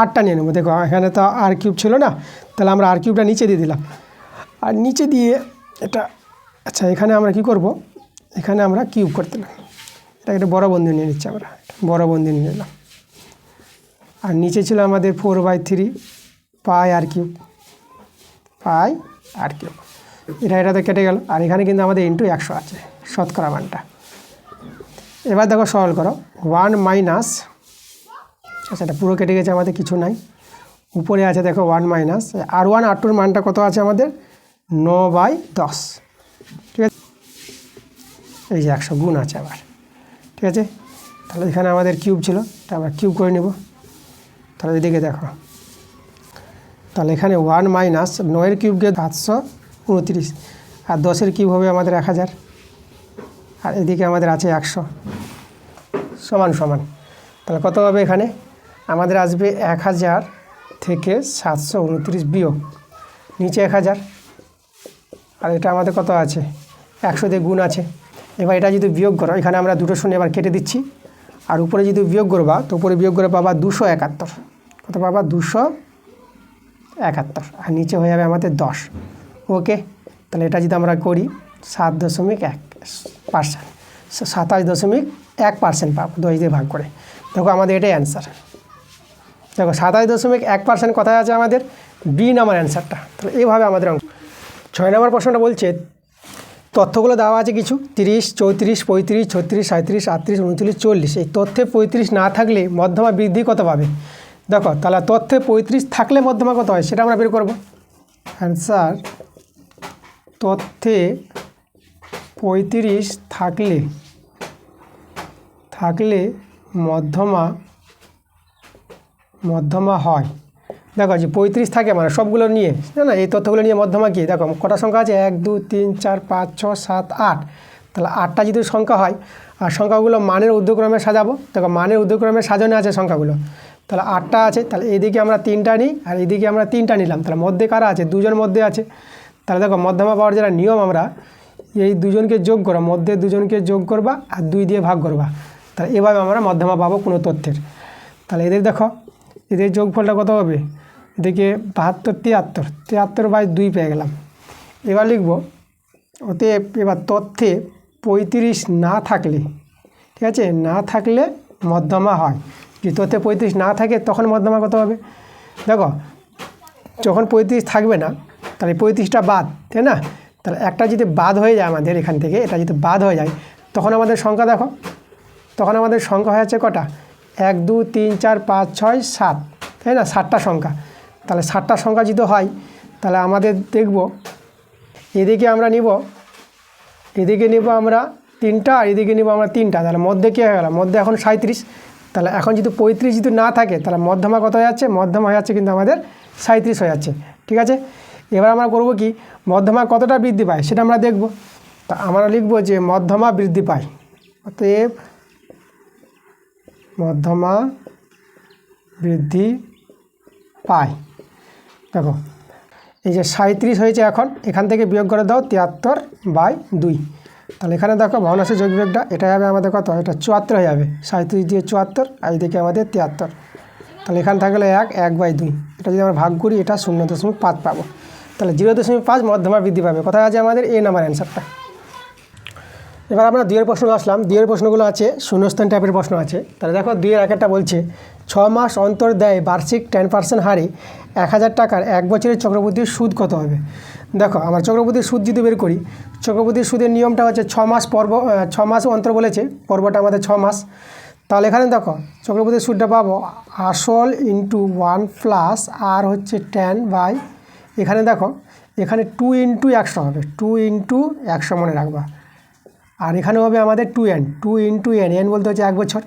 আরটা নিয়ে নেবো। দেখো এখানে তো R³ ছিল না, তাহলে আমরা R³ নিচে দিয়ে দিলাম, আর নিচে দিয়ে এটা, আচ্ছা এখানে আমরা কি করব, এখানে আমরা কিউব করতে দিলাম, এটা একটা বড় বন্ধনী নিয়ে নিচ্ছি, আমরা বড় বন্ধনী নিয়ে নিলাম। আর নিচে ছিল আমাদের 4/3πr³, এটাতে কেটে গেল, আর এখানে কিন্তু আমাদের ইন্টু 100 আছে শতকরা মানটা। এবার দেখো সরল করো, 1 মাইনাস, আচ্ছা এটা পুরো কেটে গেছে, আমাদের কিছু নাই, উপরে আছে দেখো 1 মাইনাস R1 R2-র মানটা কত আছে আমাদের, 9/10। ঠিক আছে, এই যে 100 গুণ আছে আবার। ঠিক আছে, তাহলে এখানে আমাদের কিউব ছিল, এটা আমরা কিউব করে নেব। তাহলে এদিকে দেখো, তাহলে এখানে 1 মাইনাস 9-এর কিউব গিয়ে 729, আর 10-এর কিউব হবে আমাদের 1000, আর এদিকে আমাদের আছে 100 সমান। তাহলে কত হবে, এখানে আমাদের আসবে 1000 থেকে 729 বিয়োগ, নিচে 1000, আর এটা আমাদের কত আছে, 100 দিয়ে গুণ আছে। এবার এটা যদি বিয়োগ করো, এখানে আমরা দুটো শূন্য এবার কেটে দিচ্ছি, আর উপরে যদি বিয়োগ করবা, তো উপরে বিয়োগ করে পাবা 271, কত পাবা 271, আর নিচে হয়ে যাবে আমাদের 10। ওকে, তাহলে এটা যদি আমরা করি 7.1%, 27.1% পাবো 10 দিয়ে ভাগ করে। দেখো আমাদের এটাই অ্যান্সার। দেখো 27.1% কোথায় আছে আমাদের? বি নাম্বার অ্যান্সারটা। তাহলে এইভাবে আমাদের অঙ্ক। 6 নম্বর প্রশ্নটা বলছে তথ্যগুলো দেওয়া আছে কিছু 30, 34, 35, 36, 37, 38, 39, 40। এই তথ্যে 35 না থাকলে মধ্যমা বৃদ্ধি কত পাবে? দেখো তাহলে তথ্যে 35 থাকলে মধ্যমা কত হয় সেটা আমরা বের করব। অ্যান্সার তথ্যে 35 থাকলে মধ্যমা হয়। দেখো যে 35 থাকে মানে সবগুলো নিয়ে না, এই তথ্যগুলো নিয়ে মধ্যমা কি? দেখো কটা সংখ্যা আছে? 1 2 3 4 5 6 7 8। তাহলে 8টা যদি সংখ্যা হয় আর সংখ্যাগুলো মানের ঊর্ধ্বক্রমে সাজাবো। দেখো মানের ঊর্ধ্বক্রমে সাজানো আছে সংখ্যাগুলো। তাহলে 8টা আছে, তাহলে এইদিকে আমরা 3টা নিই আর এইদিকে আমরা 3টা নিলাম। তাহলে মধ্যে কারা আছে? দুজন মধ্যে আছে। তাহলে দেখো মধ্যমা পাওয়ার যেটা নিয়ম, আমরা এই দুজনকে যোগ করবা, মধ্যে দুজনকে যোগ করবা আর 2 দিয়ে ভাগ করবা। তাহলে এভাবে আমরা মধ্যমা পাবো কোনো তথ্যের। তাহলে এদের দেখো এদের যোগফলটা কত হবে? এদিকে 72, 73/2 পেয়ে গেলাম। এবার লিখব অতএব এবার তথ্যে 35 না থাকলে, ঠিক আছে, না থাকলে মধ্যমা হয়। যদি তথ্যে 35 না থাকে তখন মধ্যমা কত হবে? দেখো যখন 35 থাকবে না তাহলে 35টা বাদ, তাই না? তাহলে একটা যদি বাদ হয়ে যায় আমাদের এখান থেকে, এটা যদি বাদ হয়ে যায় তখন আমাদের সংখ্যা দেখো, তখন আমাদের সংখ্যা হয়ে যাচ্ছে কটা? 1 2 3 4 5 6 7, তাই না? 7টা সংখ্যা। তাহলে 7টা সংখ্যা যদি হয় তাহলে আমাদের দেখব এদিকে আমরা নিব আমরা 3টা আর এদিকে নিব আমরা 3টা। তাহলে মধ্যে কী হয়ে গেল? মধ্যে এখন 37। তাহলে এখন যদি 35 যদি না থাকে তাহলে মধ্যমা কত হয়ে যাচ্ছে? মধ্যমা হয়ে যাচ্ছে কিন্তু আমাদের 37 হয়ে যাচ্ছে। ঠিক আছে, এবার আমরা করব কি? মধ্যমা কতটা বৃদ্ধি পায় সেটা আমরা দেখব। তা আমরা লিখব যে মধ্যমা বৃদ্ধি পায়। অতএব মধ্যমা বৃদ্ধি পায়। দেখো এই যে 37 হয়েছে, এখন এখান থেকে বিয়োগ করে দাও 73/2। তাহলে এখানে দেখো ভগ্নাংশের যোগ বিয়োগটা এটা হবে আমাদের কত? এটা 74 হয়ে যাবে। 37 দিয়ে 74 আর এদিকে আমাদের 73। তাহলে এখানে থাকলে 1/2। এটা যদি আমরা ভাগ করি এটা 0.5 পাবো। তাহলে 0.5 মধ্যমা বৃদ্ধি পাবে। কোথায় আছে আমাদের? এ নাম্বার অ্যান্সারটা। এবার আমরা 2 এর প্রশ্ন আসলাম। 2 এর প্রশ্নগুলো আছে শূন্যস্থান টাইপের প্রশ্ন আছে। তাহলে দেখো 2 এর একটা বলছে 6 মাস অন্তর দেয় বার্ষিক 10% হারে 1000 টাকার 1 বছরের চক্রবৃদ্ধির সুদ কত হবে? দেখো আমার চক্রবৃদ্ধির সুদ যদি বের করি, চক্রবৃদ্ধির সুদের নিয়মটা হচ্ছে 6 মাস 6 মাস অন্তর বলেছে, পর্বটা আমাদের 6 মাস। তাহলে এখানে দেখো চক্রবৃদ্ধির সুদটা পাবো আসল ইন্টু 1 প্লাস আর হচ্ছে 10 বাই, এখানে দেখো এখানে 2 × 100 হবে, 2 × 100 মনে রাখবা। আর এখানে হবে আমাদের 2n, 2 × n, n বলতে হচ্ছে 1 বছর।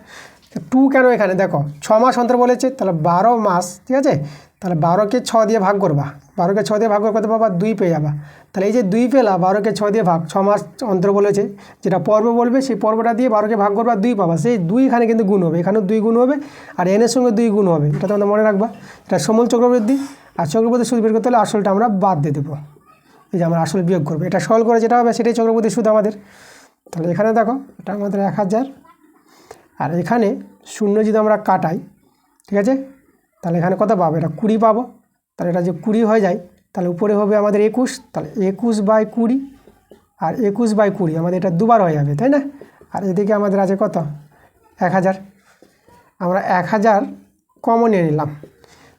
2 কেন? এখানে দেখো 6 মাস অন্তর বলেছে, তাহলে 12 মাস, ঠিক আছে। তাহলে 12কে 6 দিয়ে ভাগ করবা, 12কে 6 দিয়ে ভাগ করে কত পাবা? 2 পেয়ে যাবা। তাহলে এই যে 2 পেলা, 12কে 6 দিয়ে ভাগ, 6 মাস অন্তর বলেছে, যেটা পর্ব বলবে সেই পর্বটা দিয়ে 12কে ভাগ করবা, 2 পাবা। সেই 2 এখানে কিন্তু গুণ হবে, এখানেও 2 গুণ হবে আর n এর সঙ্গে 2 গুণ হবে। এটা তোমাদের মনে রাখবা। এটা সমূল চক্রবৃদ্ধি। আর চক্রবৃদ্ধি সুদ বের করতে হলে আসলটা আমরা বাদ দিয়ে দেবো। এই যে আমরা আসল বিয়োগ করবো, এটা সরল করে যেটা হবে সেটাই চক্রবৃদ্ধি সুদ আমাদের। তাহলে এখানে দেখো এটা আমাদের 1000 আর এখানে 0 যদি আমরা কাটাই, ঠিক আছে, তাহলে এখানে কত পাবো? এটা 20 পাবো। তাহলে এটা যে 20 হয়ে যায় তাহলে উপরে হবে আমাদের 21, তাহলে 21/20 আর 21/20 আমাদের এটা দুবার হয়ে যাবে, তাই না? আর এদিকে আমাদের আছে কত? 1000। আমরা 1000 কমন নিয়ে নিলাম।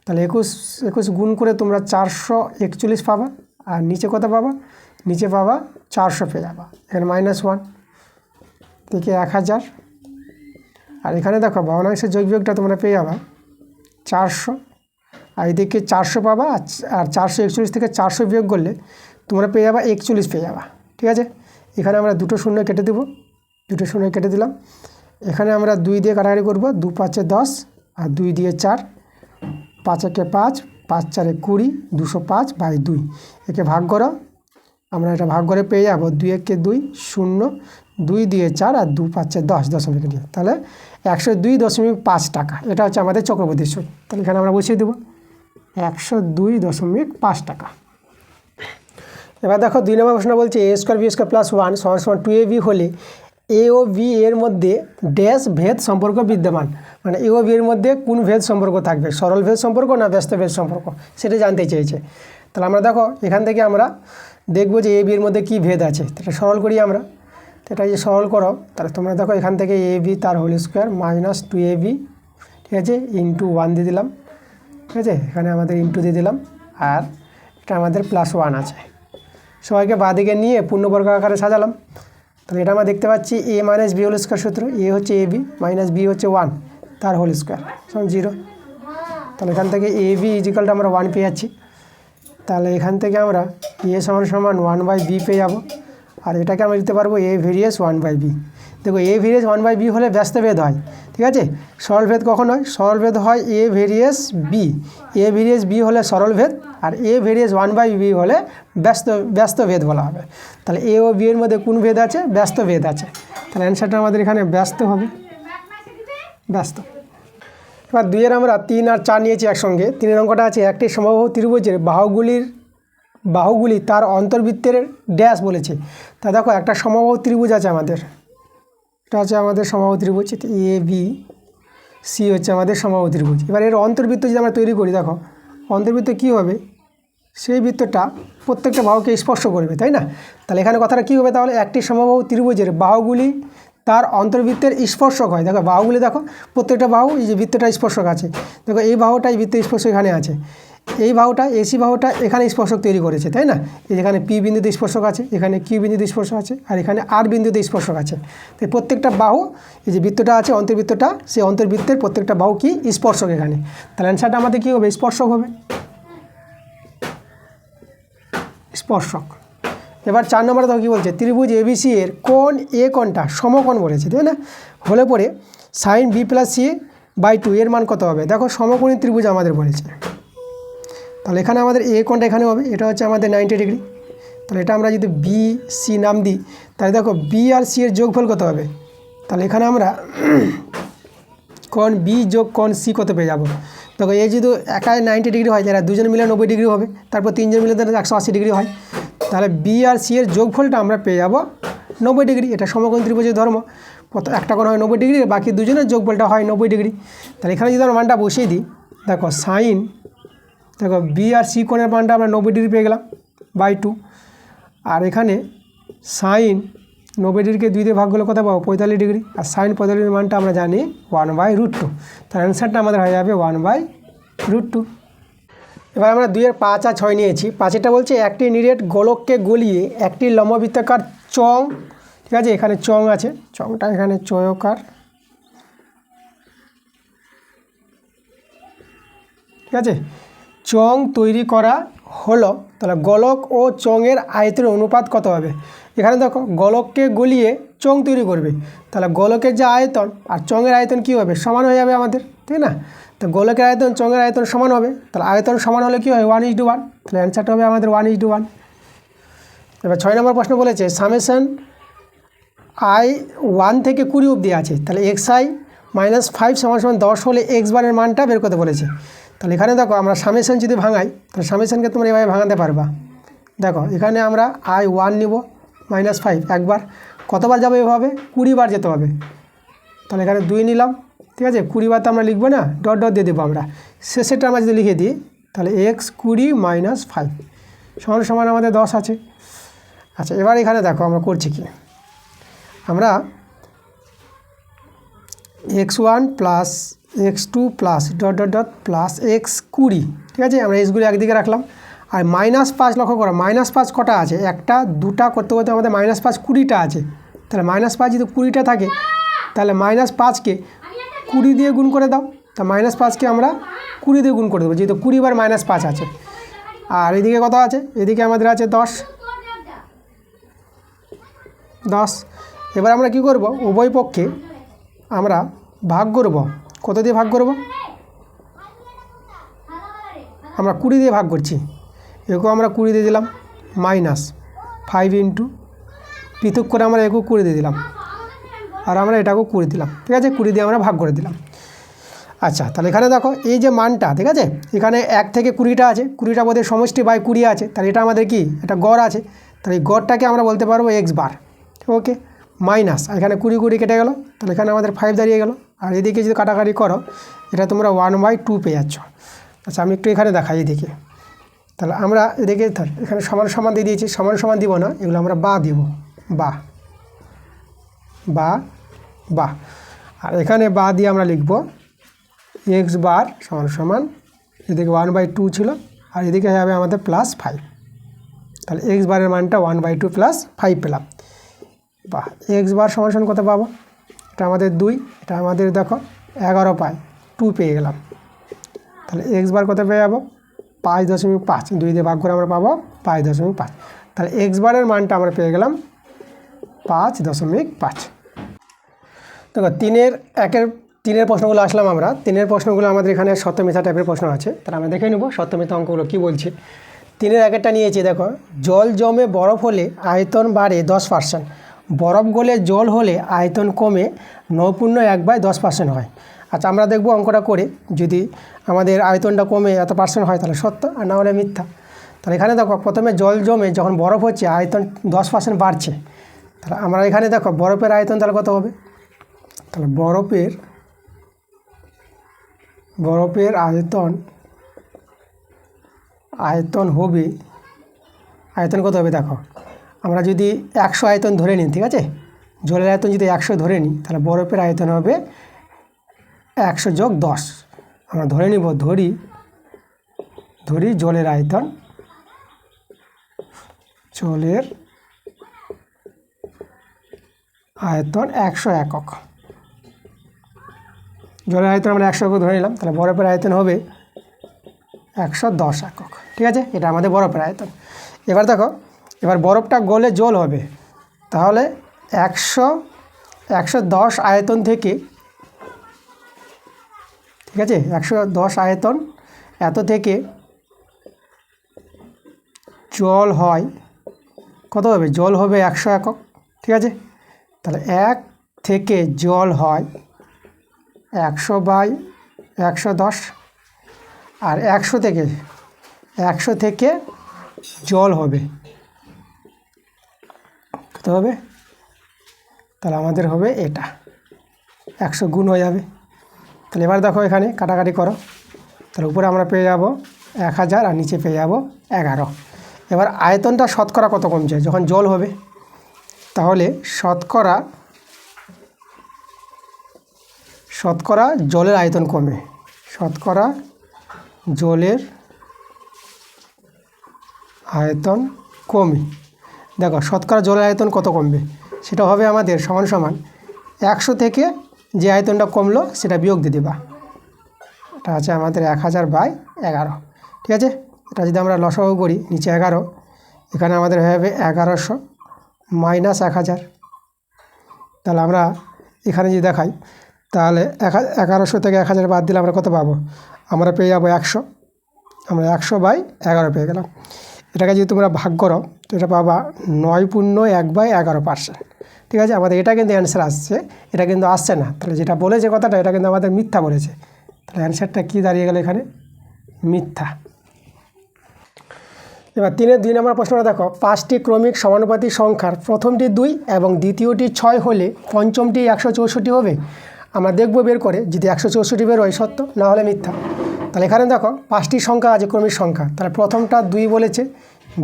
তাহলে 21 গুণ করে তোমরা 441 পাবা। আর নিচে কত পাবা? নিচে পাবা 400 পেয়ে যাবা। এখানে -1 থেকে 1000 আর এখানে দেখো ভগ্নাংশের যোগ বিয়োগটা তোমরা পেয়ে যাবা 400 আর এদিকে 400 পাবা। আর 441 থেকে 400 বিয়োগ করলে তোমরা পেয়ে যাবা 41 পেয়ে যাবা। ঠিক আছে, এখানে আমরা 2টো শূন্য কেটে দেবো, 2টো শূন্য কেটে দিলাম। এখানে আমরা 2 দিয়ে কাটাকাটি করবো, 2 × 5 = 10 আর 2 দিয়ে 4, 5 × 1 = 5, 5 × 4 = 20, 205/2। একে ভাগ করো, আমরা এটা ভাগ করে পেয়ে যাবো 2 × 1 = 2, 0, 2 দিয়ে 4 আর 2 × 5 = 10 দশমিক নিয়ে। তাহলে 102.5 টাকা, এটা হচ্ছে আমাদের চক্রবৃদ্ধি সুদ। তাহলে এখানে আমরা বসিয়ে দেবো 102.5 টাকা। এবার দেখো 2 নম্বর প্রশ্ন বলছে a² b² + 1 = 2ab হলে a ও b এর মধ্যে ড্যাশ ভেদ সম্পর্ক বিদ্যমান। মানে a ও b এর মধ্যে কোন ভেদ সম্পর্ক থাকবে? সরল ভেদ সম্পর্ক না ব্যস্ত ভেদ সম্পর্ক, সেটা জানতে চেয়েছে। তাহলে আমরা দেখো এখান থেকে আমরা দেখবো যে এ বি এর মধ্যে কী ভেদ আছে। এটা সরল করি আমরা, তো এটা যে সরল করো তাহলে তোমরা দেখো এখান থেকে এ বি তার হোল স্কোয়ার মাইনাস 2ab, ঠিক আছে, ইন্টু 1 দিয়ে দিলাম, ঠিক আছে, এখানে আমাদের ইন্টু দিয়ে দিলাম, আর এটা আমাদের +1 আছে। সবাইকে বাঁদিকে নিয়ে পূর্ণবর্গ আকারে সাজালাম। তাহলে এটা আমরা দেখতে পাচ্ছি a minus B whole square সূত্র, এ হচ্ছে এ বি মাইনাস বি হচ্ছে 1 তার হোল স্কোয়ার সমান 0। তাহলে এখান থেকে এ বি ইজিক্যালটা আমরা 1 পেয়ে যাচ্ছি। তাহলে এখান থেকে আমরা এ সমান 1/b পেয়ে যাবো, আর এটাকে আমরা লিখতে পারবো a ভেরিয়েস 1/b। দেখো a ভেরিয়েস 1/b হলে ব্যস্তভেদ হয়, ঠিক আছে। সরলভেদ কখন হয়? সরলভেদ হয় a ভেরিয়েস b, a ভেরিয়েস b হলে সরলভেদ, আর a ভেরিয়েস 1/b হলে ব্যস্তভেদ বলা হবে। তাহলে a ও b এর মধ্যে কোন ভেদ আছে? ব্যস্তভেদ আছে। তাহলে অ্যান্সারটা আমাদের এখানে ব্যস্ত হবে, ব্যস্ত। এবার 2 আমরা 3 আর 4 নিয়েছি একসঙ্গে। 3 অঙ্কটা আছে একটি সমবাহু ত্রিভুজের বাহুগুলি তার অন্তর্বৃত্তের ড্যাশ বলেছে। তা দেখো একটা সমবাহু ত্রিভুজ আছে আমাদের, এটা হচ্ছে আমাদের সমবাহু ত্রিভুজ, এ বি সি হচ্ছে আমাদের সমবাহু ত্রিভুজ। এবার এর অন্তর্বৃত্ত যদি আমরা তৈরি করি, দেখো অন্তর্বৃত্ত কী হবে, সেই বৃত্তটা প্রত্যেকটা বাহুকে স্পর্শ করবে, তাই না? তাহলে এখানে কথাটা কী হবে, তাহলে একটি সমবাহু ত্রিভুজের বাহুগুলি তার অন্তর্বৃত্তের স্পর্শক হয়। দেখো বাহুগুলি, দেখো প্রত্যেকটা বাহু এই যে বৃত্তটা স্পর্শক আছে, দেখো এই বাহুটাই বৃত্ত স্পর্শক এখানে আছে, এই বাহুটা এসি বাহুটা এখানে স্পর্শক তৈরি করেছে, তাই না? এই যেখানে পি বিন্দুতে স্পর্শক আছে, এখানে কিউ বিন্দুতে স্পর্শক আছে, আর এখানে আর বিন্দুতে স্পর্শক আছে। তো প্রত্যেকটা বাহু এই যে বৃত্তটা আছে অন্তর্বৃত্তটা, সেই অন্তর্বৃত্তের প্রত্যেকটা বাহু কি স্পর্শক এখানে। তাহলে অ্যান্সারটা আমাদের কী হবে? স্পর্শক হবে, স্পর্শক। এবার 4 নম্বরে দেখো কী বলছে, ত্রিভুজ এবিসি এর কোণ এ কোণটা সমকোণ বলেছে, তাই না? হলে পরে সাইন বি প্লাস সি বাই 2 এর মান কত হবে? দেখো সমকোণী ত্রিভুজ আমাদের বলেছে, তাহলে এখানে আমাদের এ কোণটা এখানে হবে, এটা হচ্ছে আমাদের 90 ডিগ্রি। তাহলে এটা আমরা যদি বি সি নাম দিই, তাহলে দেখো বি আর সি এর যোগফল কত হবে? তাহলে এখানে আমরা কোণ বি যোগ কোণ সি কত পেয়ে যাবো? দেখো এই যদি একাই 90 ডিগ্রি হয়, যারা দুজন মিলে 90 ডিগ্রি হবে, তারপর 3 জন মিলে 180 ডিগ্রি হয়, তাহলে বি আর সি এর যোগফলটা আমরা পেয়ে যাবো 90 ডিগ্রি। এটা সমকোণ ত্রিভুজের ধর্ম, একটা কোণ হয় 90 ডিগ্রি, বাকি দুজনের যোগফলটা হয় 90 ডিগ্রি। তাহলে এখানে যদি আমরা মানটা বসিয়ে দিই, দেখো সাইন, দেখো বি আর সি কোণের মানটা আমরা 90 ডিগ্রি পেয়ে গেলাম বাই 2, আর এখানে সাইন 90 ডিগ্রিকে 2 দিয়ে ভাগ করলে কত পাবো? 45 ডিগ্রি, আর সাইন 45 মানটা আমরা জানি 1/√2। তার অ্যান্সারটা আমাদের হয়ে যাবে 1/√2। এবার আমরা 2 এর 5 আর 6 নিয়েছি। 5এরটা বলছে একটি নিরেট গোলককে গলিয়ে একটি লম্ববৃত্তাকার চং, ঠিক আছে, এখানে চং আছে, চংটা এখানে চয়কার, ঠিক আছে, চং তৈরি করা হলো। তাহলে গোলক ও চঙের আয়তনের অনুপাত কত হবে? এখানে দেখো গোলককে গলিয়ে চং তৈরি করবে, তাহলে গোলকের যে আয়তন আর চঙের আয়তন কী হবে? সমান হয়ে যাবে আমাদের, তাই না? তো গোলকের আয়তন চঙের আয়তন সমান হবে, তাহলে আয়তন সমান হলে কী হয়? 1:1। তাহলে অ্যান্সারটা হবে আমাদের 1:1। এবার 6 নম্বর প্রশ্ন বলেছে সামেশন i 1 থেকে 20 অবধি আছে, তাহলে xi - 5 = 10 হলে x বারের মানটা বের করতে বলেছে। তাহলে এখানে দেখো আমরা সামেশন যদি ভাঙাই, তাহলে সামেশনকে তোমরা এভাবে ভাঙাতে পারবা। দেখো এখানে আমরা i1 নিব -5 একবার, কতবার যাবে এভাবে? 20 বার যেতে হবে। তাহলে এখানে 2 নিলাম, ঠিক আছে, 20 বার তো আমরা লিখবো না, ডট ডট দিয়ে দেবো আমরা, শেষেরটা আমরা যদি লিখে দিই, তাহলে x 20 - 5 সমান আমাদের 10 আছে। আচ্ছা এবার এখানে দেখো আমরা করছি কি, আমরা x1 plus x2 plus dot dot dot plus x20, ঠিক আছে, আমরা এক্সগুলো একদিকে রাখলাম, আর -5 লক্ষ্য করো, -5 কটা আছে? একটা দুটা করতে করতে আমাদের -5 20টা আছে। তাহলে -5 যদি 20টা থাকে, তাহলে -5কে 20 দিয়ে গুণ করে দাও, তা -5কে আমরা 20 দিয়ে গুণ করে দেবো, যেহেতু 20 বার -5 আছে। আর এদিকে কত আছে? এদিকে আমাদের আছে 10। এবার আমরা কি করব? উভয় পক্ষে আমরা ভাগ করব। কত দিয়ে ভাগ করব? আমরা 20 দিয়ে ভাগ করছি, একেও আমরা 20 দিয়ে দিলাম, -5 ইন্টু পৃথক করে আমরা একেও 20 দিয়ে দিলাম, আর আমরা এটাকেও 20 দিলাম, ঠিক আছে, 20 দিয়ে আমরা ভাগ করে দিলাম। আচ্ছা তাহলে এখানে দেখো এই যে মানটা, ঠিক আছে, এখানে 1 থেকে 20টা আছে, 20টা বোধহয় সমষ্টি বাই 20 আছে, তাহলে এটা আমাদের কি? এটা গড় আছে, তাহলে এই গড়টাকে আমরা বলতে পারবো x বার, ওকে, মাইনাস, এখানে 20 কেটে গেল, তাহলে এখানে আমাদের 5 দাঁড়িয়ে গেল, আর এদিকে যদি কাটাকাটি করো, এটা তোমরা 1/2 পেয়ে যাচ্ছ। আচ্ছা আমি একটু এখানে দেখাই, এদিকে তাহলে আমরা এদিকে এখানে সমান সমান দিয়ে দিয়েছি, সমান সমান দিব না, এগুলো আমরা বা দিব, বা বা বা আর এখানে বা দিয়ে আমরা লিখব এক্স বার সমান সমান, এদিকে 1/2 ছিল আর এদিকে হবে আমাদের +5। তাহলে এক্স বারের মানটা 1/2 + 5 পেলাম। বা এক্স বার সমান সমান কত পাবো, এটা আমাদের 2, এটা আমাদের দেখো 11 পাই, 2 পেয়ে গেলাম। তাহলে এক্স বার কত পেয়ে যাবো 5.5, 2 দিয়ে ভাগ করে আমরা পাবো 5.5। তাহলে এক্স বারের মানটা আমরা পেয়ে গেলাম 5.5। দেখো তিনের প্রশ্নগুলো আসলাম আমরা। তিনের প্রশ্নগুলো আমাদের এখানে সত্য মিথ্যা টাইপের প্রশ্ন আছে, তাহলে আমরা দেখে নেব সত্য মিথ্যা অঙ্কগুলো কী বলছে। তিনের একটা নিয়েছি, দেখো জল জমে বরফ হলে আয়তন বাড়ে 10%, বরফ গলে জল হলে আয়তন কমে 9.1/10% হয়। আচ্ছা, আমরা দেখব অঙ্কটা করে, যদি আমাদের আয়তনটা কমে এত % হয় তাহলে সত্য, আর না হলে মিথ্যা। তাহলে এখানে দেখো প্রথমে জল জমে যখন বরফ হচ্ছে আয়তন 10% বাড়ছে। তাহলে আমরা এখানে দেখো বরফের আয়তন তাহলে কত হবে, তাহলে বরফের আয়তন হবে, আয়তন কত হবে দেখো, আমরা যদি 100 আয়তন ধরে নিই, ঠিক আছে, জলের আয়তন যদি 100 ধরে নিই, তাহলে বরফের আয়তন হবে 100 + 10। আমরা ধরে নিব, ধরি জলের আয়তন 100 একক। জলের আয়তন আমরা 100 একক ধরে নিলাম, তাহলে বরফের আয়তন হবে 110 একক। ঠিক আছে, এটা আমাদের বরফের আয়তন। এবার দেখো, এবার বরফটা গলে জল হবে, তাহলে 110 আয়তন থেকে, ঠিক আছে, 110 আয়তন এত থেকে জল হয় কত হবে, জল হবে 100 একক। ঠিক আছে, তাহলে 1 থেকে জল হয় 100/110, আর 100 থেকে জল হবে কত হবে, তাহলে আমাদের হবে এটা 100 গুণ হয়ে যাবে। তাহলে এবার দেখো এখানে কাটাকাটি করো, তাহলে উপরে আমরা পেয়ে যাব 1000 আর নিচে পেয়ে যাব 11। এবার আয়তনটা শতকরা কত কমছে যখন জল হবে, তাহলে শতকরা জলের আয়তন কমে, শতকরা জলের আয়তন কমে। দেখো শতকরা জলের আয়তন কত কমবে, সেটা হবে আমাদের সমান সমান 100 থেকে যে আয়তনটা কমলো সেটা বিয়োগ দিয়ে দেবা, এটা আছে আমাদের 1000/11। ঠিক আছে, এটা যদি আমরা লসাগু করি, নিচে 11, এখানে আমাদের হয়ে যাবে 1100 - 1000। তাহলে আমরা এখানে যদি দেখাই, তাহলে 1100 থেকে 1000 বাদ দিলে আমরা কত পাবো, আমরা পেয়ে যাবো 100। আমরা 100/11 পেয়ে গেলাম। এটাকে যদি তোমরা ভাগ করো তো এটা পাবা 9.1/11%। ঠিক আছে, আমাদের এটা কিন্তু অ্যান্সার আসছে, এটা কিন্তু আসছে না। তাহলে যেটা বলেছে কথাটা, এটা কিন্তু আমাদের মিথ্যা বলেছে। তাহলে অ্যান্সারটা কী দাঁড়িয়ে গেল এখানে, মিথ্যা। এবার 3-এর 2 নম্বর প্রশ্নটা দেখো, 5টি ক্রমিক সমানুপাতিক সংখ্যার প্রথমটি 2 এবং দ্বিতীয়টি 6 হলে পঞ্চমটি 164 হবে। আমরা দেখব বের করে, যদি 164 বের হয় সত্য, না হলে মিথ্যা। তাহলে এখানে দেখো 5টি সংখ্যা আছে, ক্রমিক সংখ্যা। তাহলে প্রথমটা 2 বলেছে,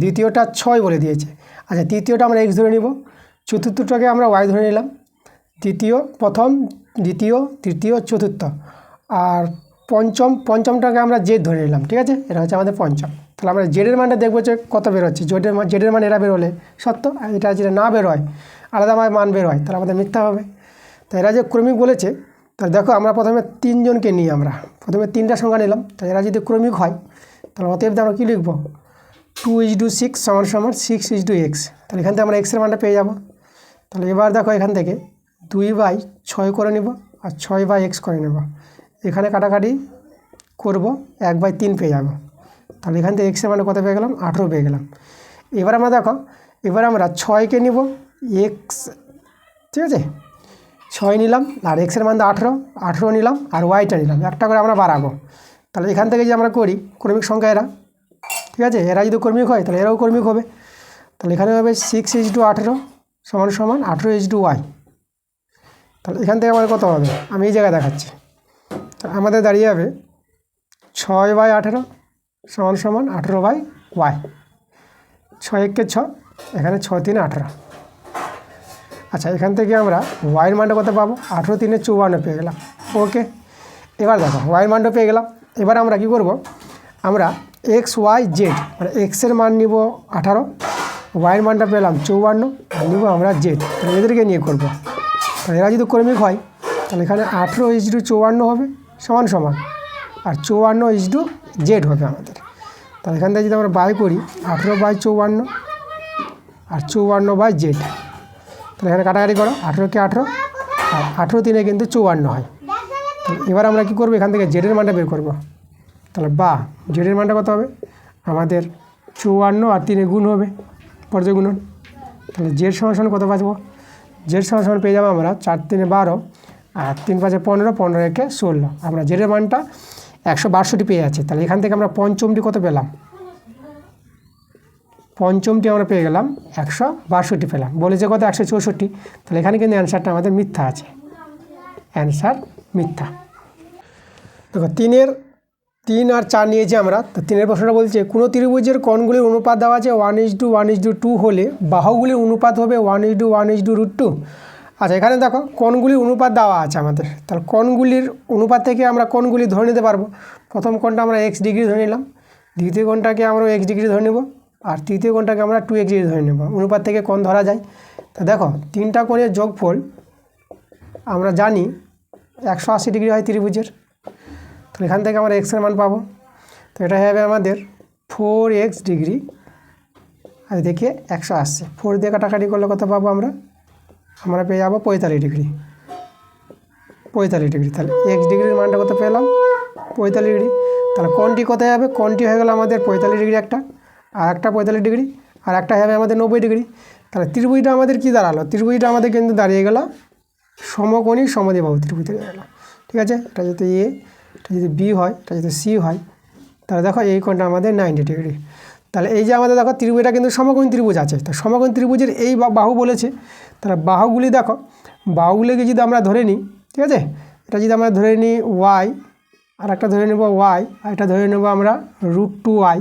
দ্বিতীয়টা 6 বলে দিয়েছে। আচ্ছা, তৃতীয়টা আমরা x ধরে নিব, চতুর্থটাকে আমরা y ধরে নিলাম, প্রথম, দ্বিতীয়, তৃতীয়, চতুর্থ, আর পঞ্চমটাকে আমরা z ধরে নিলাম। ঠিক আছে, এটা হচ্ছে আমাদের পঞ্চম। তাহলে আমরা জেডের মানটা দেখবো যে কত বের হচ্ছে, জেডের মান এরা বের হলে সত্য, আর এটা যেটা না বের হয়, আলাদা মান বের হয়, তাহলে আমাদের মিথ্যা হবে। তো এরা যে ক্রমিক বলেছে, তাহলে দেখো আমরা প্রথমে 3 জনকে নিই, আমরা প্রথমে 3টা সংখ্যা নিলাম। তো এরা যদি ক্রমিক হয়, তাহলে অতএব আমরা কী লিখবো, 2:6 = 6:x। তাহলে এখান থেকে আমরা এক্সের মানটা পেয়ে যাব। তাহলে এবার দেখো এখান থেকে 2/6 করে নেব আর 6/x করে নেব, এখানে কাটাকাটি করব, 1/3 পেয়ে যাব। তাহলে এখান থেকে এক্সের মানে কত পেয়ে গেলাম, 18 পেয়ে গেলাম। এবার আমরা দেখো, এবার আমরা 6কে নিব, এক্স, ঠিক আছে, 6 নিলাম, আর এক্সের মান 18 নিলাম, আর ওয়াইটা নিলাম, একটা করে আমরা বাড়াবো। তাহলে এখান থেকে যে আমরা করি ক্রমিক সংখ্যা এরা, ঠিক আছে, এরা যদি ক্রমিক হয় তাহলে এরাও ক্রমিক হবে। তাহলে এখানে হবে 6:18 = 18:y। তাহলে এখান থেকে আমাদের কত হবে, আমি এই জায়গায় দেখাচ্ছি। আমাদের দাঁড়িয়ে যাবে 6/18 = 18/y। ওয়াই, 6 একে 6, এখানে 6 3 18। আচ্ছা, এখান থেকে আমরা ওয়াইয়ের মানটা কত পাবো? 18 3 54 পেয়ে গেলাম। ওকে, এবার দেখো ওয়াইয়ের মানটা পেয়ে গেলাম। এবার আমরা কি করব, আমরা এক্স ওয়াই জেড মানে এক্সের মান নিব 18, ওয়াইয়ের মানটা পেলাম 54, আর নিব আমরা জেড, তাহলে এদেরকে নিয়ে করবো। তাহলে এরা যদি ক্রমিক হয় তাহলে এখানে 18:54 হবে সমান সমান, আর 54 জেড হবে আমাদের। তাহলে এখান থেকে যদি আমরা বাই করি 18/54 আর 54/জেড, তাহলে এখানে কাটাকাটি করো, 18 কে 18 আর 18 3 কিন্তু 54 হয়। তাহলে এবার আমরা কী করবো, এখান থেকে জেডের মানটা বের করবো। তাহলে বা জেডের মানটা কত হবে আমাদের? 54 আর 3 গুণ হবে, পর্যায় গুণন। তাহলে জেড সমান কত পাবো? জেড সমান পেয়ে যাবো আমরা 4 3 12 আর 3 5 15, 15 একে 16। আমরা জেডের মানটা 162 পেয়ে যাচ্ছে। তাহলে এখান থেকে আমরা পঞ্চমটি কত পেলাম? পঞ্চমটি আমরা পেয়ে গেলাম 162 পেলাম, বলেছে কত? 164। তাহলে এখানে কিন্তু অ্যান্সারটা আমাদের মিথ্যা আছে, অ্যান্সার মিথ্যা। দেখো 3 আর 4 নিয়েছি আমরা। তো 3 প্রশ্নটা বলছে কোনো ত্রিভুজের কোণগুলির অনুপাত দেওয়া আছে 1:1:2 হলে বাহুগুলির অনুপাত হবে 1:1:√2। আচ্ছা, এখানে দেখো কোণগুলির অনুপাত দেওয়া আছে আমাদের। তাহলে কোণগুলির অনুপাত থেকে আমরা কোণগুলি ধরে নিতে পারবো। প্রথম কোণটা আমরা x ডিগ্রি ধরে নিলাম, দ্বিতীয় কোণটাকে আমরা x ডিগ্রি ধরে নেব, আর তৃতীয় কোণটাকে আমরা 2x ডিগ্রি ধরে নেব। অনুপাত থেকে কোণ ধরা যায়। তা দেখো 3টা কোণের যোগফল আমরা জানি 180 ডিগ্রি হয় ত্রিভুজের। তো এখান থেকে আমরা এক্সের মান পাবো। তো এটা হবে আমাদের 4x ডিগ্রি, আর দেখে 180, 4 দিয়ে কাটাকাটি করলে কত পাবো আমরা পেয়ে যাবো 45 ডিগ্রি। 45 ডিগ্রি, তাহলে x ডিগ্রির মানটা কত পেলাম? 45 ডিগ্রি। তাহলে কোণটি কোথায় হবে? কোণটি হয়ে গেল আমাদের 45 ডিগ্রি একটা, আর একটা 45 ডিগ্রি, আর একটা হবে আমাদের 90 ডিগ্রি। তাহলে ত্রিভুজটা আমাদের কী দাঁড়ালো? ত্রিভুজটা আমাদের কিন্তু দাঁড়িয়ে গেল সমকোণী সমদ্বিবাহু ত্রিভুজ দাঁড়িয়ে গেল। ঠিক আছে, এটা যদি এ, এটা যদি বি হয়, এটা যদি সি হয়, তাহলে দেখো এই কোণটা আমাদের 90 ডিগ্রি। তাহলে এই যে আমাদের দেখো ত্রিভুজটা কিন্তু সমকোণী ত্রিভুজ আছে। তো সমকোণী ত্রিভুজের এই বাহু বলেছে, তাহলে বাহুগুলি দেখো, বাহুগুলিকে যদি আমরা ধরে নিই, ঠিক আছে, এটা যদি আমরা ধরে নিই ওয়াই, আর একটা ধরে নেব ওয়াই, আর এটা ধরে নেব আমরা √2y,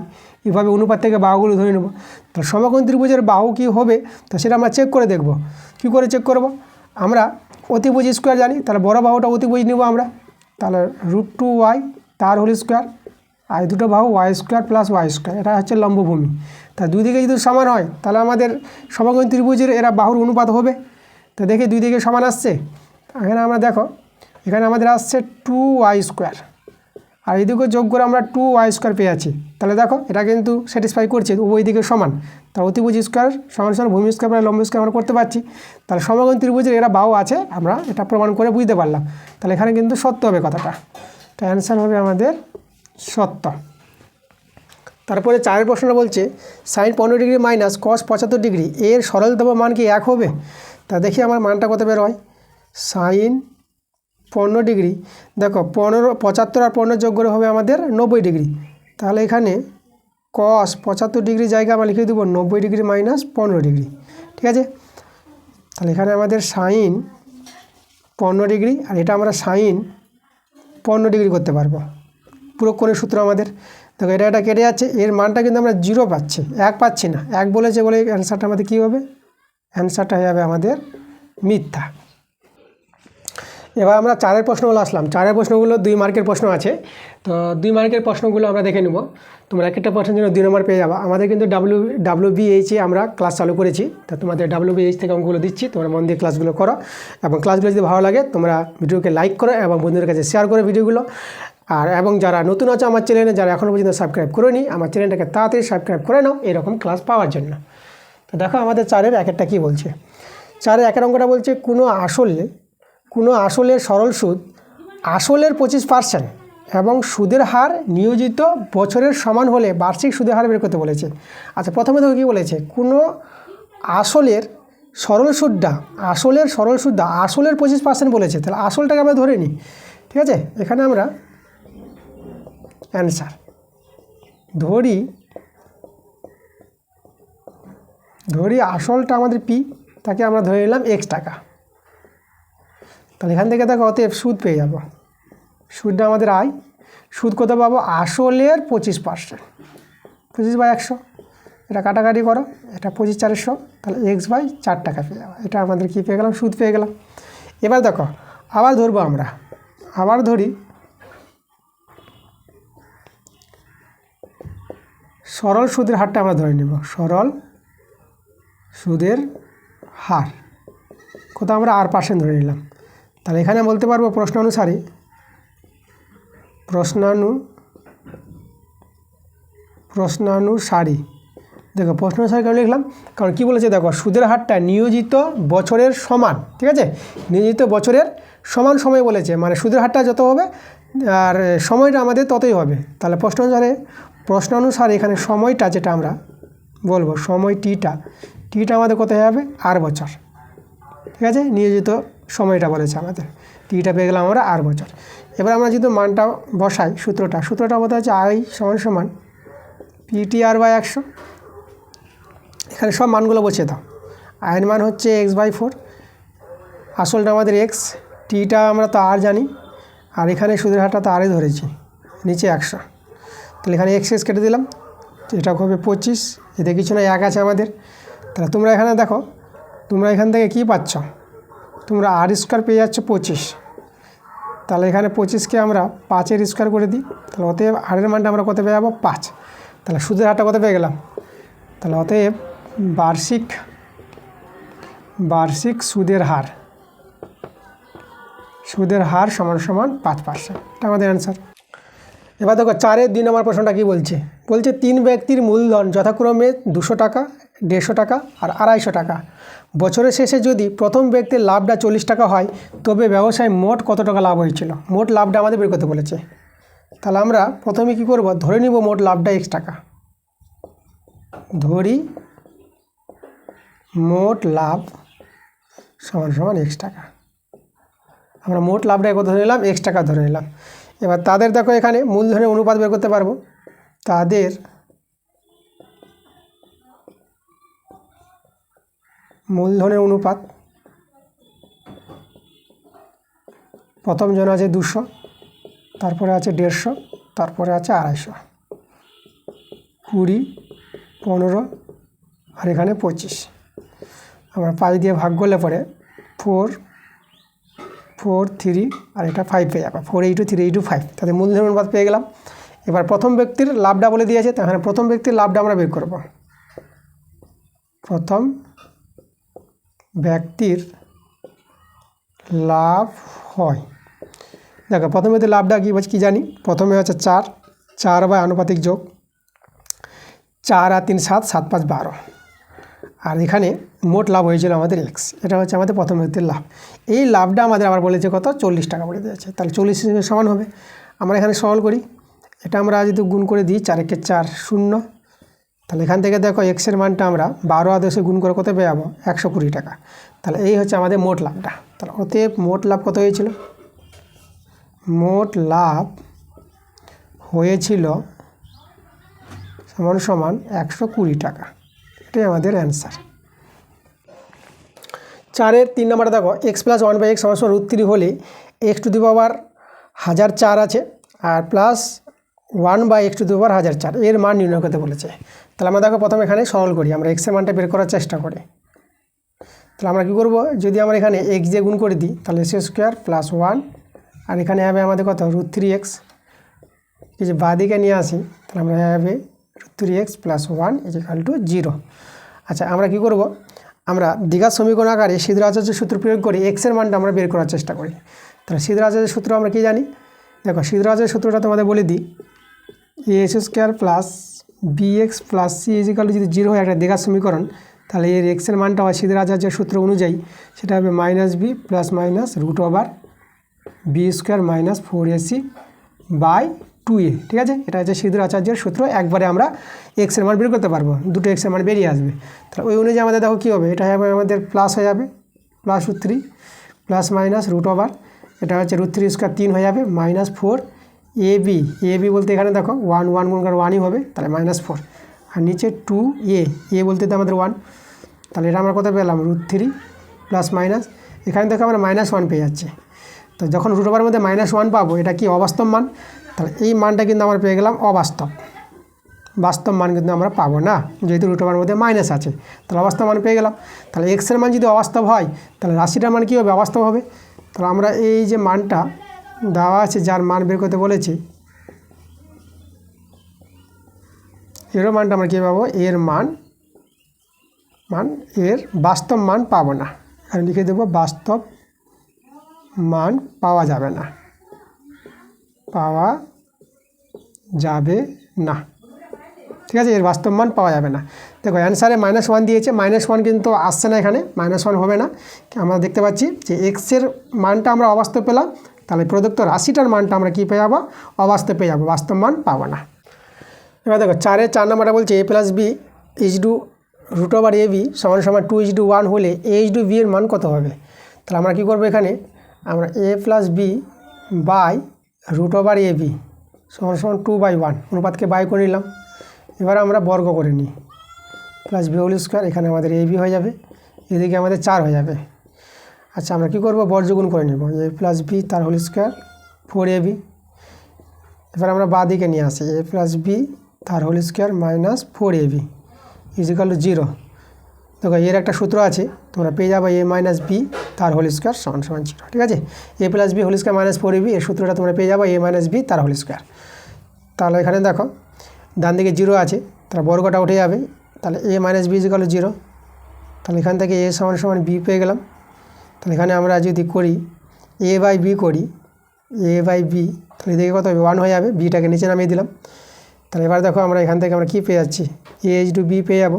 এভাবে অনুপাত থেকে বাহুগুলো ধরে নেব। তো সমকোণী ত্রিভুজের বাহু কী হবে, তো সেটা আমরা চেক করে দেখব। কী করে চেক করব? আমরা অতিভুজ স্কোয়ার জানি, তাহলে বড় বাহুটা অতিভুজ নেব আমরা, তাহলে √2y তার হোল স্কোয়ার, আর দুটো বাহু y² + y², এটা হচ্ছে লম্বভূমি। তা দুই দিকে যদি সমান হয় তাহলে আমাদের সমকোণী ত্রিভুজের এরা বাহুর অনুপাত হবে। তো দেখে দুই দিকে সমান আসছে, এখানে আমরা দেখো এখানে আমাদের আসছে 2y², আর এদিকে যোগ করে আমরা 2y² পেয়ে আছি। তাহলে দেখো এটা কিন্তু স্যাটিসফাই করছে, উভয় দিকে সমান। তার অতিভুজ স্কোয়ার সমান সমান ভূমি স্কোয়ার বা লম্ব স্কোয়ার আমরা করতে পারছি। তাহলে সমকোণী ত্রিভুজের এরা বাহু আছে, আমরা এটা প্রমাণ করে বুঝতে পারলাম। তাহলে এখানে কিন্তু সত্য হবে কথাটা, তো অ্যান্সার হবে আমাদের সত্য। তারপরে 4 প্রশ্নটা বলছে sin 15 degree minus cos 75 degree এর সরলতম মান কি 1 হবে? তা দেখি আমার মানটা কত বের হয়। sin 15 ডিগ্রি, দেখো 75 আর 15 যোগ করে হবে আমাদের 90 ডিগ্রি। তাহলে এখানে cos 75 ডিগ্রি জায়গায় আমরা লিখে দেবো 90 ডিগ্রি মাইনাস 15 ডিগ্রি। ঠিক আছে, তাহলে এখানে আমাদের sin 15 ডিগ্রি, আর এটা আমরা sin 15 ডিগ্রি করতে পারবো। পুরো কোণের সূত্র আমাদের দেখো, এটা কেটে যাচ্ছে, এর মানটা কিন্তু আমরা 0 পাচ্ছি, 1 পাচ্ছি না। 1 বলেছে বলে অ্যান্সারটা আমাদের কী হবে? অ্যান্সারটা হয়ে যাবে আমাদের মিথ্যা। এবার আমরা 4 প্রশ্নগুলো আসলাম। 4 প্রশ্নগুলো 2 মার্কের প্রশ্ন আছে। তো 2 মার্কের প্রশ্নগুলো আমরা দেখে নেব। তোমরা একটা প্রশ্নের জন্য 2 নম্বর পেয়ে যাবা। আমাদের কিন্তু WBH আমরা ক্লাস চালু করেছি, তো তোমাদের WBH থেকে অঙ্কগুলো দিচ্ছি, তোমরা মন দিয়ে ক্লাসগুলো করো, এবং ক্লাসগুলো যদি ভালো লাগে তোমরা ভিডিওকে লাইক করো এবং বন্ধুদের কাছে শেয়ার করো ভিডিওগুলো। এবং যারা নতুন আছে আমার চ্যানেলে, যারা এখনও পর্যন্ত সাবস্ক্রাইব করেনি, আমার চ্যানেলটাকে তাড়াতাড়ি সাবস্ক্রাইব করে নাও এরকম ক্লাস পাওয়ার জন্য। তো দেখো আমাদের 4-এর 1-একটা কী বলছে। 4-এর 1-এর অঙ্কটা বলছে কোনো আসলের সরল সুদ আসলের 25% এবং সুদের হার নিয়োজিত বছরের সমান হলে বার্ষিক সুদের হার বের করতে বলেছে। আচ্ছা, প্রথমে দেখো কী বলেছে, কোনো আসলের সরল সুদটা আসলের 25% বলেছে। তাহলে আসলটাকে আমরা ধরে নিই। ঠিক আছে, এখানে আমরা অ্যান্সার ধরি আসলটা আমাদের পি, তাকে আমরা ধরে নিলাম x টাকা। তাহলে এখান থেকে দেখো অতএব সুদ পেয়ে যাব, সুদটা আমাদের আয়, সুদ কত পাবো? আসলের 25%, 25/100, এটা কাটাকাটি করো, এটা 25/400, তাহলে x/4 টাকা পেয়ে যাবো। এটা আমাদের কী পেয়ে গেলাম? সুদ পেয়ে গেলাম। এবার দেখো আবার ধরবো আমরা, আবার ধরি সরল সুদের হারটা আমরা ধরে নেব। সরল সুদের হার কত? আমরা R% ধরে নিলাম। তাহলে এখানে বলতে পারবো প্রশ্নানুসারে দেখো প্রশ্নানুসারে কেন লিখলাম? কারণ কী বলেছে দেখো, সুদের হারটা নিয়োজিত বছরের সমান, ঠিক আছে, নিয়োজিত বছরের সমান সময় বলেছে, মানে সুদের হারটা যত হবে আর সময়টা আমাদের ততই হবে। তাহলে প্রশ্নানুসারে এখানে সময়টা যেটা আমরা বলবো, সময় টিটা আমাদের কোথায় হবে? R বছর, ঠিক আছে, নিয়োজিত সময়টা বলেছে আমাদের, টিটা পেয়ে গেলাম আমরা R বছর। এবার আমরা যদি মানটা বসাই, সূত্রটা বলতে হচ্ছে I সমান PTR/100। এখানে সব মানগুলো বসিয়ে দাও। আয়ের মান হচ্ছে x/4, আসলটা আমাদের x, টিটা আমরা তো R জানি, আর এখানে সুদের হারটা তো আরই ধরেছি, নিচে 100। তাহলে এখানে x কেটে দিলাম, এটা হবে 25, এতে কিছু না, 1 আছে আমাদের। তাহলে তোমরা এখানে দেখো, তোমরা এখান থেকে কী পাচ্ছ? তোমরা R² পেয়ে যাচ্ছ 25। তাহলে এখানে 25কে আমরা 5-এর স্কোয়ার করে দিই, তাহলে অতএব হারের মানটা আমরা কত পেয়ে যাবো? 5। তাহলে সুদের হারটা কত পেয়ে গেলাম? তাহলে অতএব বার্ষিক সুদের হার সমান 5%। এটা আমাদের অ্যান্সার। এবার দেখো 4-এর 2 নম্বর প্রশ্নটা কী বলছে? 3 ব্যক্তির মূলধন যথাক্রমে 200 টাকা, 150 টাকা আর 250 টাকা। বছরের শেষে যদি প্রথম ব্যক্তির লাভটা 40 টাকা হয়, তবে ব্যবসায় মোট কত টাকা লাভ হয়েছিল? মোট লাভটা আমাদের বের করতে বলেছে। তাহলে আমরা প্রথমে কী করব? ধরে নিব মোট লাভটা x টাকা। ধরি মোট লাভ সমান x টাকা। আমরা মোট লাভটা কত ধরে নিলাম? x টাকা ধরে নিলাম। এবার তাদের দেখো এখানে মূলধনের অনুপাত বের করতে পারবো। তাদের মূলধনের অনুপাত, প্রথম জন আছে 200, তারপরে আছে 150, তারপরে আছে 250, 20, 15 আর এখানে 25। আমরা 5 দিয়ে ভাগ করলে পরে 4, 3 আর এটা 5 পেয়ে যাবো, 4/8, 3/8, 5। তাদের মূলধনের অনুপাত পেয়ে গেলাম। এবার প্রথম ব্যক্তির লাভটা বলে দিয়েছে, তাহলে প্রথম ব্যক্তির লাভটা আমরা বের করব। প্রথম ব্যক্তির লাভ হয়, দেখো প্রথম ব্যক্তির লাভটা কী জানি? প্রথমে হচ্ছে 4 বা আনুপাতিক যোগ 4 আর 3 7, 7 5 12, আর এখানে মোট লাভ হয়েছিল আমাদের x। এটা হচ্ছে আমাদের প্রথম ব্যক্তির লাভ। এই লাভটা আমাদের আবার বলেছে কত? 40 টাকা বলে দিয়েছে। তাহলে 40 সমান হবে, আমরা এখানে সরল করি, এটা আমরা যদি গুণ করে দিই, 4 একে 4 0। তাহলে এখান থেকে দেখো এক্সের মানটা আমরা 12 আর 10 গুণ করে কত পেয়ে যাবো? 120 টাকা। তাহলে এই হচ্ছে আমাদের মোট লাভটা। তাহলে অতএব মোট লাভ কত হয়েছিল? মোট লাভ হয়েছিল সমান 120 টাকা। এটাই আমাদের অ্যান্সার। 4-এর 3 নম্বরটা দেখো, x+1/x = √3 হলে x⁴ আছে, আর প্লাস 1/x⁴ এর মান নির্ণয় করতে বলেছে। তাহলে আমরা দেখো প্রথমে এখানে সরল করি, আমরা এক্সের মানটা বের করার চেষ্টা করি। তাহলে আমরা কী করব? যদি আমরা এখানে x দিয়ে গুণ করে দিই, তাহলে x² + 1, আর এখানে হবে আমাদের কত? √3x। যে বাঁদিকে নিয়ে আসি, তাহলে আমরা হবে √3x + 1 = 0। আচ্ছা, আমরা কি করব? আমরা দ্বিঘাত সমীকরণ আকারে সিদ্ধ আচার্যের সূত্র প্রয়োগ করে এক্সের মানটা আমরা বের করার চেষ্টা করি। তাহলে সিদ্ধ আচার্যের সূত্র আমরা কি জানি? দেখো সিদ্ধ আচার্যের সূত্রটা তোমাদের বলে দিই, a² + bx + c = যদি 0 হয় একটা দ্বিঘাত সমীকরণ, তাহলে এর এক্সের মানটা হয় সিদ্ধ আচার্যের সূত্র অনুযায়ী সেটা হবে -b + -√b² - 4ac/2a। ঠিক আছে, এটা হচ্ছে সিদ্ধ আচার্যের সূত্র। একবারে আমরা এক্সের মান বের করতে পারবো, দুটো এক্সের মান বেরিয়ে আসবে। তাহলে ওই অনুযায়ী আমাদের দেখো কী হবে? এটা হবে আমাদের প্লাস হয়ে যাবে, +√3 ± এটা হচ্ছে √3² 3 হয়ে যাবে, -4ab বলতে এখানে দেখো 1 1 গুণ করে 1ই হবে, তাহলে -4, আর নিচে 2a বলতে তো আমাদের 1। তাহলে এটা আমরা কত পেলাম? √3 ± এখানে দেখো আমরা -1 পেয়ে যাচ্ছি। তো যখন √এর মধ্যে -1 পাবো, এটা কি অবাস্তব মান? তাহলে এই মানটা কিন্তু আমরা পেয়ে গেলাম অবাস্তব, বাস্তব মান কিন্তু আমরা পাবো না, যেহেতু রুট ওভারের মধ্যে মাইনাস আছে। তাহলে অবাস্তব মান পেয়ে গেলাম। তাহলে এক্সের মান যদি অবাস্তব হয় তাহলে রাশিটার মান কী হবে? অবাস্তব হবে। তাহলে আমরা এই যে মানটা দেওয়া আছে, যার মান বের করতে বলেছি, এরও মানটা আমরা কী পাবো? এর এর বাস্তব মান পাবো না। আর লিখে দেবো বাস্তব মান পাওয়া যাবে না, পাওয়া যাবে না। ঠিক আছে, এর বাস্তব মান পাওয়া যাবে না। দেখো অ্যান্সারে -1 দিয়েছে, -1 কিন্তু আসছে না, এখানে -1 হবে না। আমরা দেখতে পাচ্ছি যে এক্সের মানটা আমরা অবাস্তব পেলাম, তাহলে প্রদত্ত রাশিটার মানটা আমরা কী পেয়ে যাবো? অবাস্তব পেয়ে যাবো, বাস্তব মান পাবো না। এবার দেখো 4 নম্বরটা বলছে a + b √ab = 2:1 হলে a/b এর মান কত হবে? তাহলে আমরা কী করবো? এখানে আমরা a + b √ab = 2/1 অনুপাতকে বাই করে নিলাম। এবার আমরা বর্গ করে নিই, +b², এখানে আমাদের ab হয়ে যাবে, এদিকে আমাদের 4 হয়ে যাবে। আচ্ছা, আমরা কী করবো? বর্গগুণ করে নেব, a + b তার হোল স্কোয়ার 4ab। এবার আমরা বাঁ দিকে নিয়ে আসি, a + b তার হোল স্কোয়ার -4ab = 0। দেখো এর একটা সূত্র আছে, তোমরা পেয়ে যাবে a - b তার হোল স্কোয়ার = 0। ঠিক আছে, a + b whole square -4ab এর সূত্রটা তোমরা পেয়ে যাবে a - b তার হোল স্কোয়ার। তাহলে এখানে দেখো ডান দিকে 0 আছে, তাহলে বর্গটা উঠে যাবে, তাহলে a - b = 0। তাহলে এখান থেকে a = b পেয়ে গেলাম। তাহলে এখানে আমরা যদি করি a/b করি, a/b, তাহলে এদিকে কত হবে? 1 হয়ে যাবে, bটাকে নিচে নামিয়ে দিলাম। তাহলে এবার দেখো আমরা এখান থেকে আমরা কী পেয়ে যাচ্ছি? a/b পেয়ে যাবো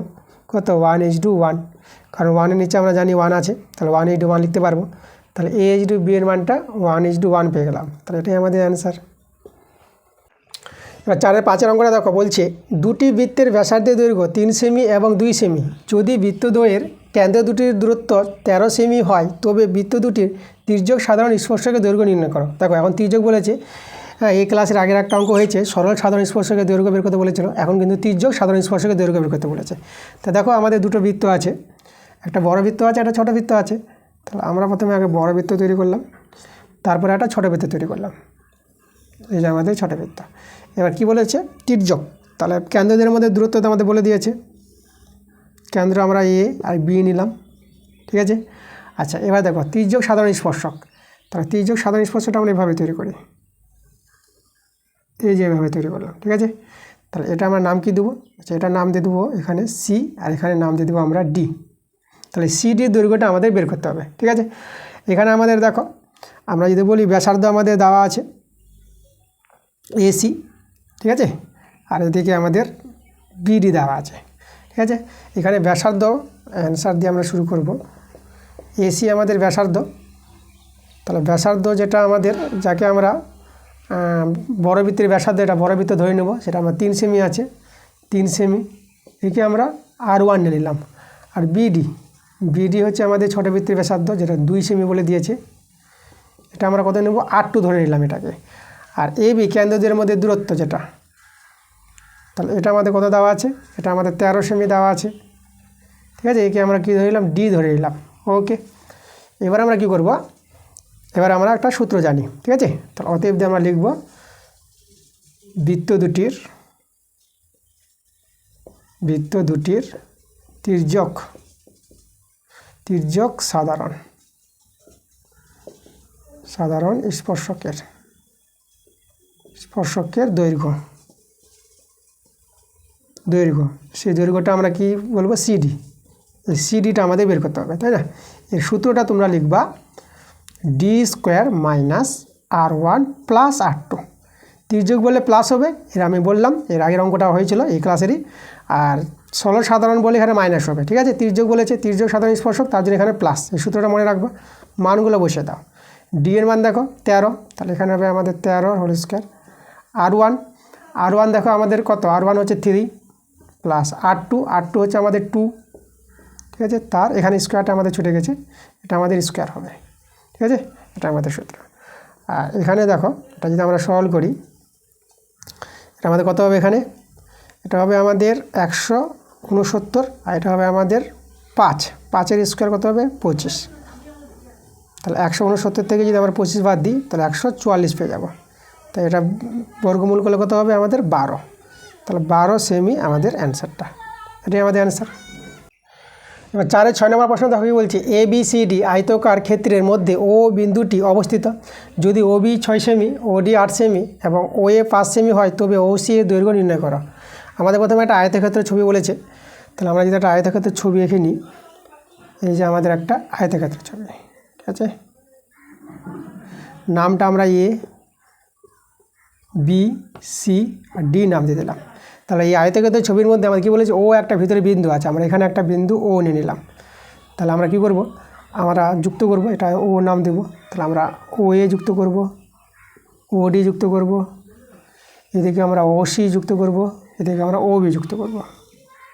কত? 1:1, কারণ 1-এর নিচে আমরা জানি 1 আছে, তাহলে 1:1 লিখতে পারবো। তাহলে a/b এর মানটা 1:1 পেয়ে গেলাম। তাহলে এটাই আমাদের অ্যান্সার। এবার 4-এর 5 অঙ্কটা দেখো, বলছে দুটি বৃত্তের ব্যাসার্ধের দৈর্ঘ্য 3 সেমি এবং 2 সেমি। যদি বৃত্তদ্বয়ের কেন্দ্র দুটির দূরত্ব 13 সেমি হয়, তবে বৃত্ত দুটির তির্যক সাধারণ স্পর্শকের দৈর্ঘ্য নির্ণয় করো। দেখো এখন তির্যক বলেছে, হ্যাঁ এই ক্লাসের আগের একটা অঙ্ক হয়েছে, সরল সাধারণ স্পর্শকের দৈর্ঘ্য বের করতে বলেছিল, এখন কিন্তু তির্যক সাধারণ স্পর্শকের দৈর্ঘ্য বের করতে বলেছে। তা দেখো আমাদের দুটো বৃত্ত আছে, একটা বড় বৃত্ত আছে, একটা ছোট বৃত্ত আছে। তাহলে আমরা প্রথমে আগে বড় বৃত্ত তৈরি করলাম, তারপরে একটা ছোট বৃত্ত তৈরি করলাম। এই যে আমাদের ছোট বৃত্ত। এবার কি বলেছে? তির্যক। তাহলে কেন্দ্রদের মধ্যে দূরত্ব তো আমাদের বলে দিয়েছে, কেন্দ্র আমরা a আর b নিলাম। ঠিক আছে, আচ্ছা এবার দেখো তির্যক সাধারণ স্পর্শক। তাহলে তির্যক সাধারণ স্পর্শকটা আমরা এভাবে তৈরি করি, এই যে এভাবে তৈরি করলাম। ঠিক আছে, তাহলে এটা আমরা নাম কি দেবো? আচ্ছা এটার নাম দিয়ে দেবো এখানে c, আর এখানে নাম দিয়ে দেবো আমরা d। তাহলে CD দৈর্ঘ্যটা আমাদের বের করতে হবে। ঠিক আছে, এখানে আমাদের দেখো আমরা যদি বলি ব্যাসার্ধ আমাদের দেওয়া আছে AC, ঠিক আছে, আর এদিকে আমাদের BD দেওয়া আছে। ঠিক আছে, এখানে ব্যাসার্ধ অ্যান্সার দিয়ে আমরা শুরু করব। AC আমাদের ব্যাসার্ধ, তাহলে ব্যাসার্ধ যেটা আমাদের, যাকে আমরা বড় বৃত্তের ব্যাসার্ধ, এটা বড় বৃত্ত ধরে নেব, সেটা আমরা 3 সেমি আছে, 3 সেমি, একে আমরা R1 নিয়ে নিলাম। আর BD হচ্ছে আমাদের ছোট বৃত্তের ব্যাসার্ধ, যেটা 2 সেমি বলে দিয়েছে, এটা আমরা কত নেব? R2 ধরে নিলাম এটাকে। আর AB কেন্দ্রদের মধ্যে দূরত্ব যেটা, তাহলে এটা আমাদের কত দেওয়া আছে? এটা আমাদের 13 সেমি দেওয়া আছে। ঠিক আছে, একে আমরা কী ধরে নিলাম? D ধরে নিলাম। ওকে, এবার আমরা কি করব? এবার আমরা একটা সূত্র জানি। ঠিক আছে, তাহলে অতএব দিয়ে আমরা লিখব বৃত্ত দুটির তির্যক সাধারণ স্পর্শকের দৈর্ঘ্য, সেই দৈর্ঘ্যটা আমরা কি বলবো? CD। এই CDটা আমাদের বের করতে হবে, তাই না? এর সূত্রটা তোমরা লিখবা D² - R1 + R2। তির্যক বলে প্লাস হবে, এর আমি বললাম, এর আগের অঙ্কটা হয়েছিল এই ক্লাসেরই। আর সরল সাধারণ বলে এখানে মাইনাস হবে। ঠিক আছে, তির্যক বলেছে, তির্যক সাধারণ স্পর্শক, তার জন্য এখানে প্লাস। এই সূত্রটা মনে রাখবা, মানগুলো বসে দাও। D এর মান দেখো 13, তাহলে এখানে হবে আমাদের 13 হোল স্কোয়ার। R1 দেখো আমাদের কত? R1 হচ্ছে 3 প্লাস R2 হচ্ছে আমাদের 2। ঠিক আছে, তার এখানে স্কোয়ারটা আমাদের ছুটে গেছে, এটা আমাদের স্কোয়ার হবে। ঠিক আছে, এটা আমাদের সূত্র। আর এখানে দেখো এটা যদি আমরা সরল করি, এটা আমাদের কত হবে? এখানে এটা হবে আমাদের 169, আর এটা হবে আমাদের 5 এর স্কোয়ার কত হবে? 25। তাহলে 169 থেকে যদি আমরা 25 বাদ দিই, তাহলে 144 পেয়ে যাব। তাই এটা বর্গমূল করলে কত হবে? আমাদের 12। তাহলে 12 সেমি আমাদের অ্যান্সারটা, এটাই আমাদের অ্যান্সার। এবার 4-এর 6 নম্বর প্রশ্ন দেখো কি বলছে, ABCD আয়তকার ক্ষেত্রের মধ্যে ও বিন্দুটি অবস্থিত। যদি OB 6 সেমি, OD 8 সেমি এবং OA 5 সেমি হয় তবে OC এর দৈর্ঘ্য নির্ণয় করো। আমাদের প্রথমে একটা আয়তক্ষেত্রের ছবি বলেছে, তাহলে আমরা যদি একটা আয়তক্ষেত্রের ছবি এঁকে নিই, এই যে আমাদের একটা আয়তক্ষেত্রের ছবি, ঠিক আছে, নামটা আমরা ABC আর D নাম দিয়ে দিলাম। তাহলে এই আয়তক্ষেত্রের ছবির মধ্যে আমরা কী বলেছি, ও একটা ভিতরে বিন্দু আছে, আমরা এখানে একটা বিন্দু ও নিয়ে নিলাম। তাহলে আমরা কী করব, আমরা যুক্ত করব, এটা ও নাম দেব। তাহলে আমরা OA যুক্ত করব, OD যুক্ত করব, এদিকে আমরা OC যুক্ত করব, এদিকে আমরা OB যুক্ত করব,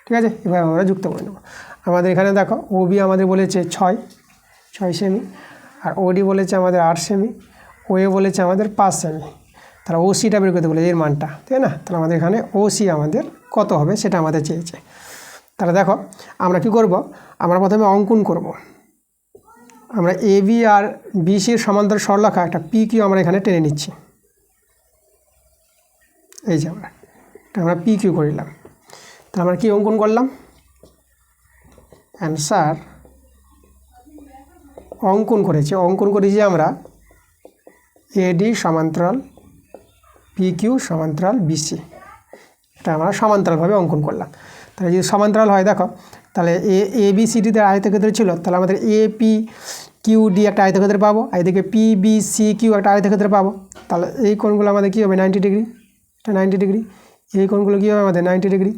ঠিক আছে, এভাবে আমরা যুক্ত করে নেব। আমাদের এখানে দেখো OB আমাদের বলেছে 6 সেমি, আর OD বলেছে আমাদের 8 সেমি, OA বলেছে আমাদের 5 সেমি। তাহলে OCটা বের করতে বলে এর মানটা, তাই না? তাহলে আমাদের এখানে OC আমাদের কত হবে সেটা আমাদের চেয়েছে। তাহলে দেখো আমরা কি করব, আমরা প্রথমে অঙ্কন করব। আমরা AB আর BCর সমান্তরাল সরলরেখা একটা PQ আমরা এখানে টেনে নিচ্ছি, এই যে আমরা PQ করিলাম। তাহলে আমরা কি অঙ্কন করলাম, অ্যান্সার অঙ্কন করেছি আমরা AD সমান্তরাল PQ সমান্তরাল BC, এটা আমরা সমান্তরালভাবে অঙ্কন করলাম। তাহলে যদি সমান্তরাল হয় দেখো, তাহলে ABCDতে আয়তক্ষেত্র ছিল, তাহলে আমাদের APQD একটা আয়তক্ষেত্র পাবো, আর এদিকে PBCQ একটা আয়তক্ষেত্র পাবো। তাহলে এই কোণগুলো আমাদের কী হবে, 90 ডিগ্রি, এটা 90 ডিগ্রি, এই কোণগুলো কী হবে আমাদের 90 ডিগ্রি।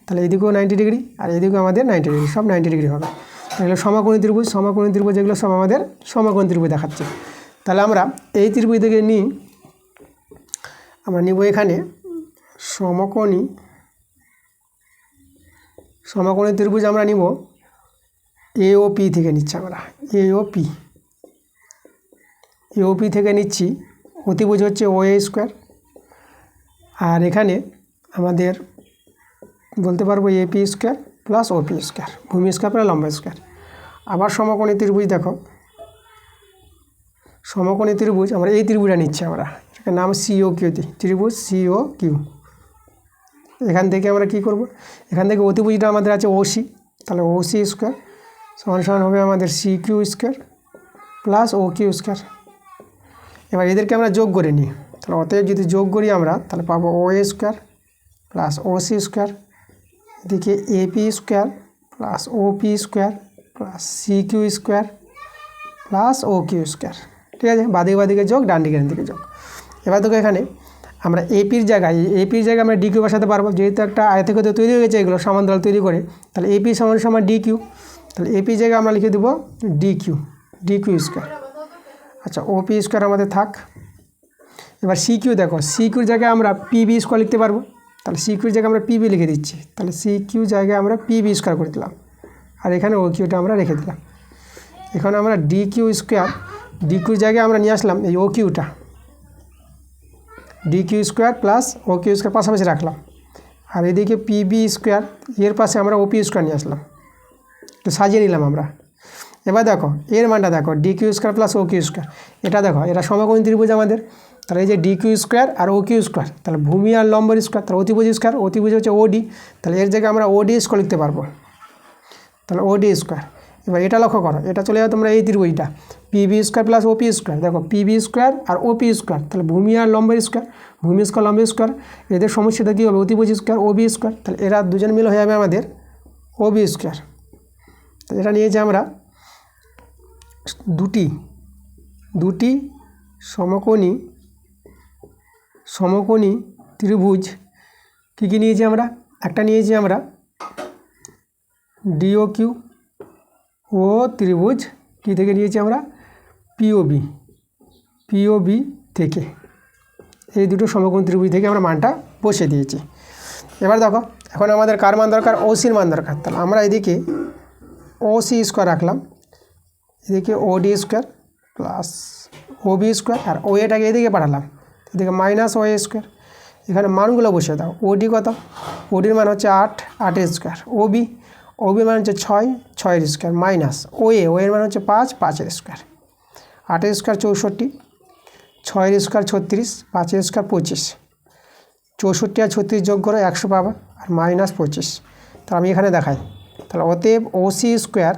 তাহলে এদিকেও 90 ডিগ্রি আর এদিকেও আমাদের 90 ডিগ্রি, সব 90 ডিগ্রি হবে। তাহলে সমকোণী ত্রিভুজ যেগুলো সব আমাদের সমকোণী ত্রিভুজ দেখাচ্ছে। তাহলে আমরা এই ত্রিভুজ থেকে আমরা নিব এখানে সমকোণী ত্রিভুজ আমরা নিব AOP থেকে নিচ্ছি, আমরা AOP থেকে নিচ্ছি। অতিভুজ হচ্ছে OA স্কোয়ার, আর এখানে আমাদের বলতে পারবো AP square plus OP square, ভূমি স্কোয়ার প্লাস লম্বা স্কোয়ার। আবার সমকোণী ত্রিভুজ দেখো, সমকোণী ত্রিভুজ আমরা এই ত্রিভুজটা নিচ্ছি, আমরা এটার নাম COQ, ত্রিভুজ COQ। এখান থেকে আমরা কি করব, এখান থেকে অতিভুজটা আমাদের আছে OC, তাহলে OC স্কোয়ার সমান হবে আমাদের CQ square plus OQ square. এবার এদেরকে আমরা যোগ করে নিই, তাহলে অতএব যদি যোগ করি আমরা তাহলে পাবো OA square plus OC square, এদিকে AP square plus OP square plus CQ square plus OQ square, ঠিক আছে, বাদিকে যোগ, ডান দিকে যোগ। এবার দেখো এখানে আমরা এপির জায়গায় আমরা DQ বসাতে পারবো, যেহেতু একটা আয়তক্ষেত্র তৈরি হয়ে গেছে এগুলো সমান্তরাল তৈরি করে। তাহলে AP সমান DQ, তাহলে AP জায়গায় আমরা লিখে দেবো DQ স্কোয়ার। আচ্ছা, OP স্কোয়ার আমাদের থাক। এবার CQ দেখো, CQর জায়গায় আমরা PB স্কোয়ার লিখতে পারবো, তাহলে CQর জায়গায় আমরা PB লিখে দিচ্ছি, তাহলে CQ জায়গায় আমরা PB স্কোয়ার করে দিলাম, আর এখানে OQটা আমরা রেখে দিলাম। এখানে আমরা DQ জায়গায় আমরা নিয়ে আসলাম এই OQটা, DQ square plus OQ square পাশাপাশি রাখলাম, আর এদিকে PB স্কোয়ার, এর পাশে আমরা OP স্কোয়ার নিয়ে আসলাম, একটু সাজিয়ে নিলাম আমরা। এবার দেখো এর মানটা দেখো, DQ square plus OQ square, এটা দেখো এটা সমকোণী ত্রিভুজ আমাদের। তাহলে এই যে DQ স্কোয়ার আর OQ স্কোয়ার, তাহলে ভূমি আর লম্বের স্কোয়ার, তাহলে অতিভুজ হচ্ছে OD, তাহলে এর জায়গায় আমরা OD স্কোয়ার লিখতে পারবো, তাহলে OD স্কোয়ার। এবার এটা লক্ষ্য করো, এটা চলে যাবে তোমরা এই ত্রিভুজটা PB square plus OP square, দেখো PB স্কোয়ার আর OP স্কোয়ার, তাহলে ভূমি আর লম্বের স্কোয়ার, ভূমি স্কোয়ার লম্বের স্কোয়ার, এদের সমস্যাটা কী হবে, অতিভুজ স্কোয়ার OB স্কোয়ার, তাহলে এরা দুজন মিলে হয়ে যাবে আমাদের OB স্কোয়ার। তো এটা নিয়েছি আমরা দুটি সমকোণী ত্রিভুজ। কী নিয়েছি আমরা, একটা নিয়েছি আমরা DOQ ও ত্রিভুজ কী থেকে নিয়েছি আমরা POB থেকে, এই দুটো সমকোণী ত্রিভুজ থেকে আমরা মানটা বসে দিয়েছি। এবার দেখো এখন আমাদের কার মান দরকার, OCর মান দরকার। তাহলে আমরা এদিকে OC স্কোয়ার রাখলাম, এদিকে OD square plus OB square, আর OAটাকে এদিকে পাঠালাম, এদিকে মাইনাস OA স্কোয়ার। এখানে মানগুলো বসিয়ে দাও। OD কত, ODর মান হচ্ছে 8 স্কোয়ার, OB মান হচ্ছে 6 স্কোয়ার, মাইনাস OAর মান হচ্ছে 5 স্কোয়ার, 8 স্কোয়ার 64, 6 স্কোয়ার 36, 5 স্কোয়ার 25, 64 আর 36 যোগ করো 100 পাবা আর -25। তো আমি এখানে দেখাই, তাহলে অতএব ওসি স্কোয়ার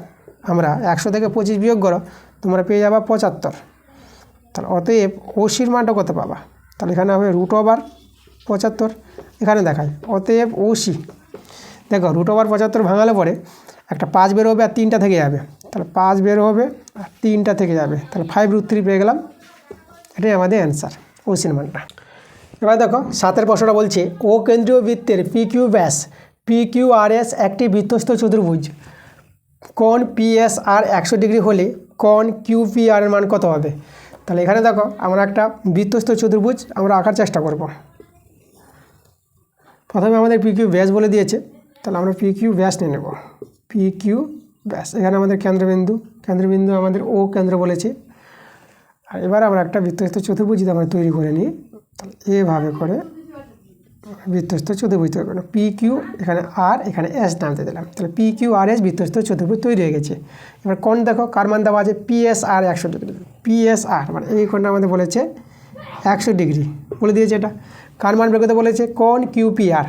আমরা 100 থেকে 25 বিয়োগ করো তোমরা পেয়ে যাবা 75। তাহলে অতএব ওসির মানটা কত পাবা, তাহলে এখানে হবে √75। এখানে দেখাই অতএব ওসি, দেখো √75 ভাঙালে পরে একটা 5 বের হবে আর 3টা থেকে যাবে, তাহলে 5 বের হবে আর 3টা থেকে যাবে, তাহলে 5√3 পেয়ে গেলাম। এটাই আমাদের অ্যান্সার, ওসির মানটা। এবার দেখো 7 প্রশ্নটা বলছে ও কেন্দ্রীয় বৃত্তের পিকিউ ব্যাস PQRS একটি বৃত্তস্থ চতুর্ভুজ, কোণ PSR 100 ডিগ্রি হলে কোণ QPR এর মান কত হবে। তাহলে এখানে দেখো আমরা একটা বৃত্তস্থ চতুর্ভুজ আমরা আঁকার চেষ্টা করব। প্রথমে আমাদের পিকিউ ব্যাস বলে দিয়েছে, তাহলে আমরা পিকিউ ব্যাস নিয়ে নেব। পিকিউ ব্যাস, এখানে আমাদের কেন্দ্রবিন্দু আমাদের ও কেন্দ্র বলেছে। আর এবার আমরা একটা বৃত্তস্থ চতুর্ভুজ যদি আমরা তৈরি করে নিই, তাহলে এভাবে করে বৃত্তস্থ চতুর্ভুজ তৈরি করলাম। PQ এখানে আর এখানে S নামতে দিলাম, তাহলে PQRS বৃত্তস্থ চতুর্ভুজ তৈরি হয়ে গেছে। এবার কোণ দেখো কার মান দেওয়া আছে, PSR 100 ডিগ্রি। PSR মানে এই কোণটা আমাদের বলেছে 100 ডিগ্রি বলে দিয়েছে। এটা কার মান বের করতে বলেছে, কোণ QPR।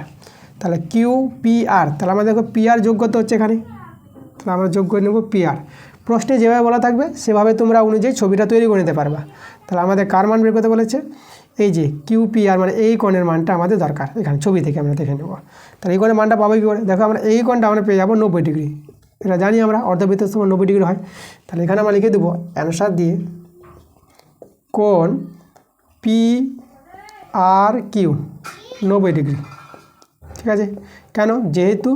তাহলে QPR, তাহলে আমাদের দেখো PR যোগ করতে হচ্ছে এখানে, তাহলে আমরা যোগ করে নেব PR। প্রশ্নে যেভাবে বলা থাকবে সেভাবে তোমরা অনুযায়ী ছবিটা তৈরি করে নিতে পারবা। তাহলে আমাদের কার মান বের করতে বলেছে, এই যে QPR মানে এই কোণের মানটা আমাদের দরকার, এখানে ছবি থেকে আমরা দেখে নেব। তাহলে এই কোণের মানটা পাবো কী করে, দেখো আমরা এই কোণটা আমরা পেয়ে যাবো 90 ডিগ্রি। এটা জানি আমরা, অর্ধবৃত্তের সময় 90 ডিগ্রি হয়। তাহলে এখানে আমরা লিখে দেবো অ্যান্সার দিয়ে কোণ PRQ 90 ডিগ্রি। ঠিক আছে, কেন, যেহেতু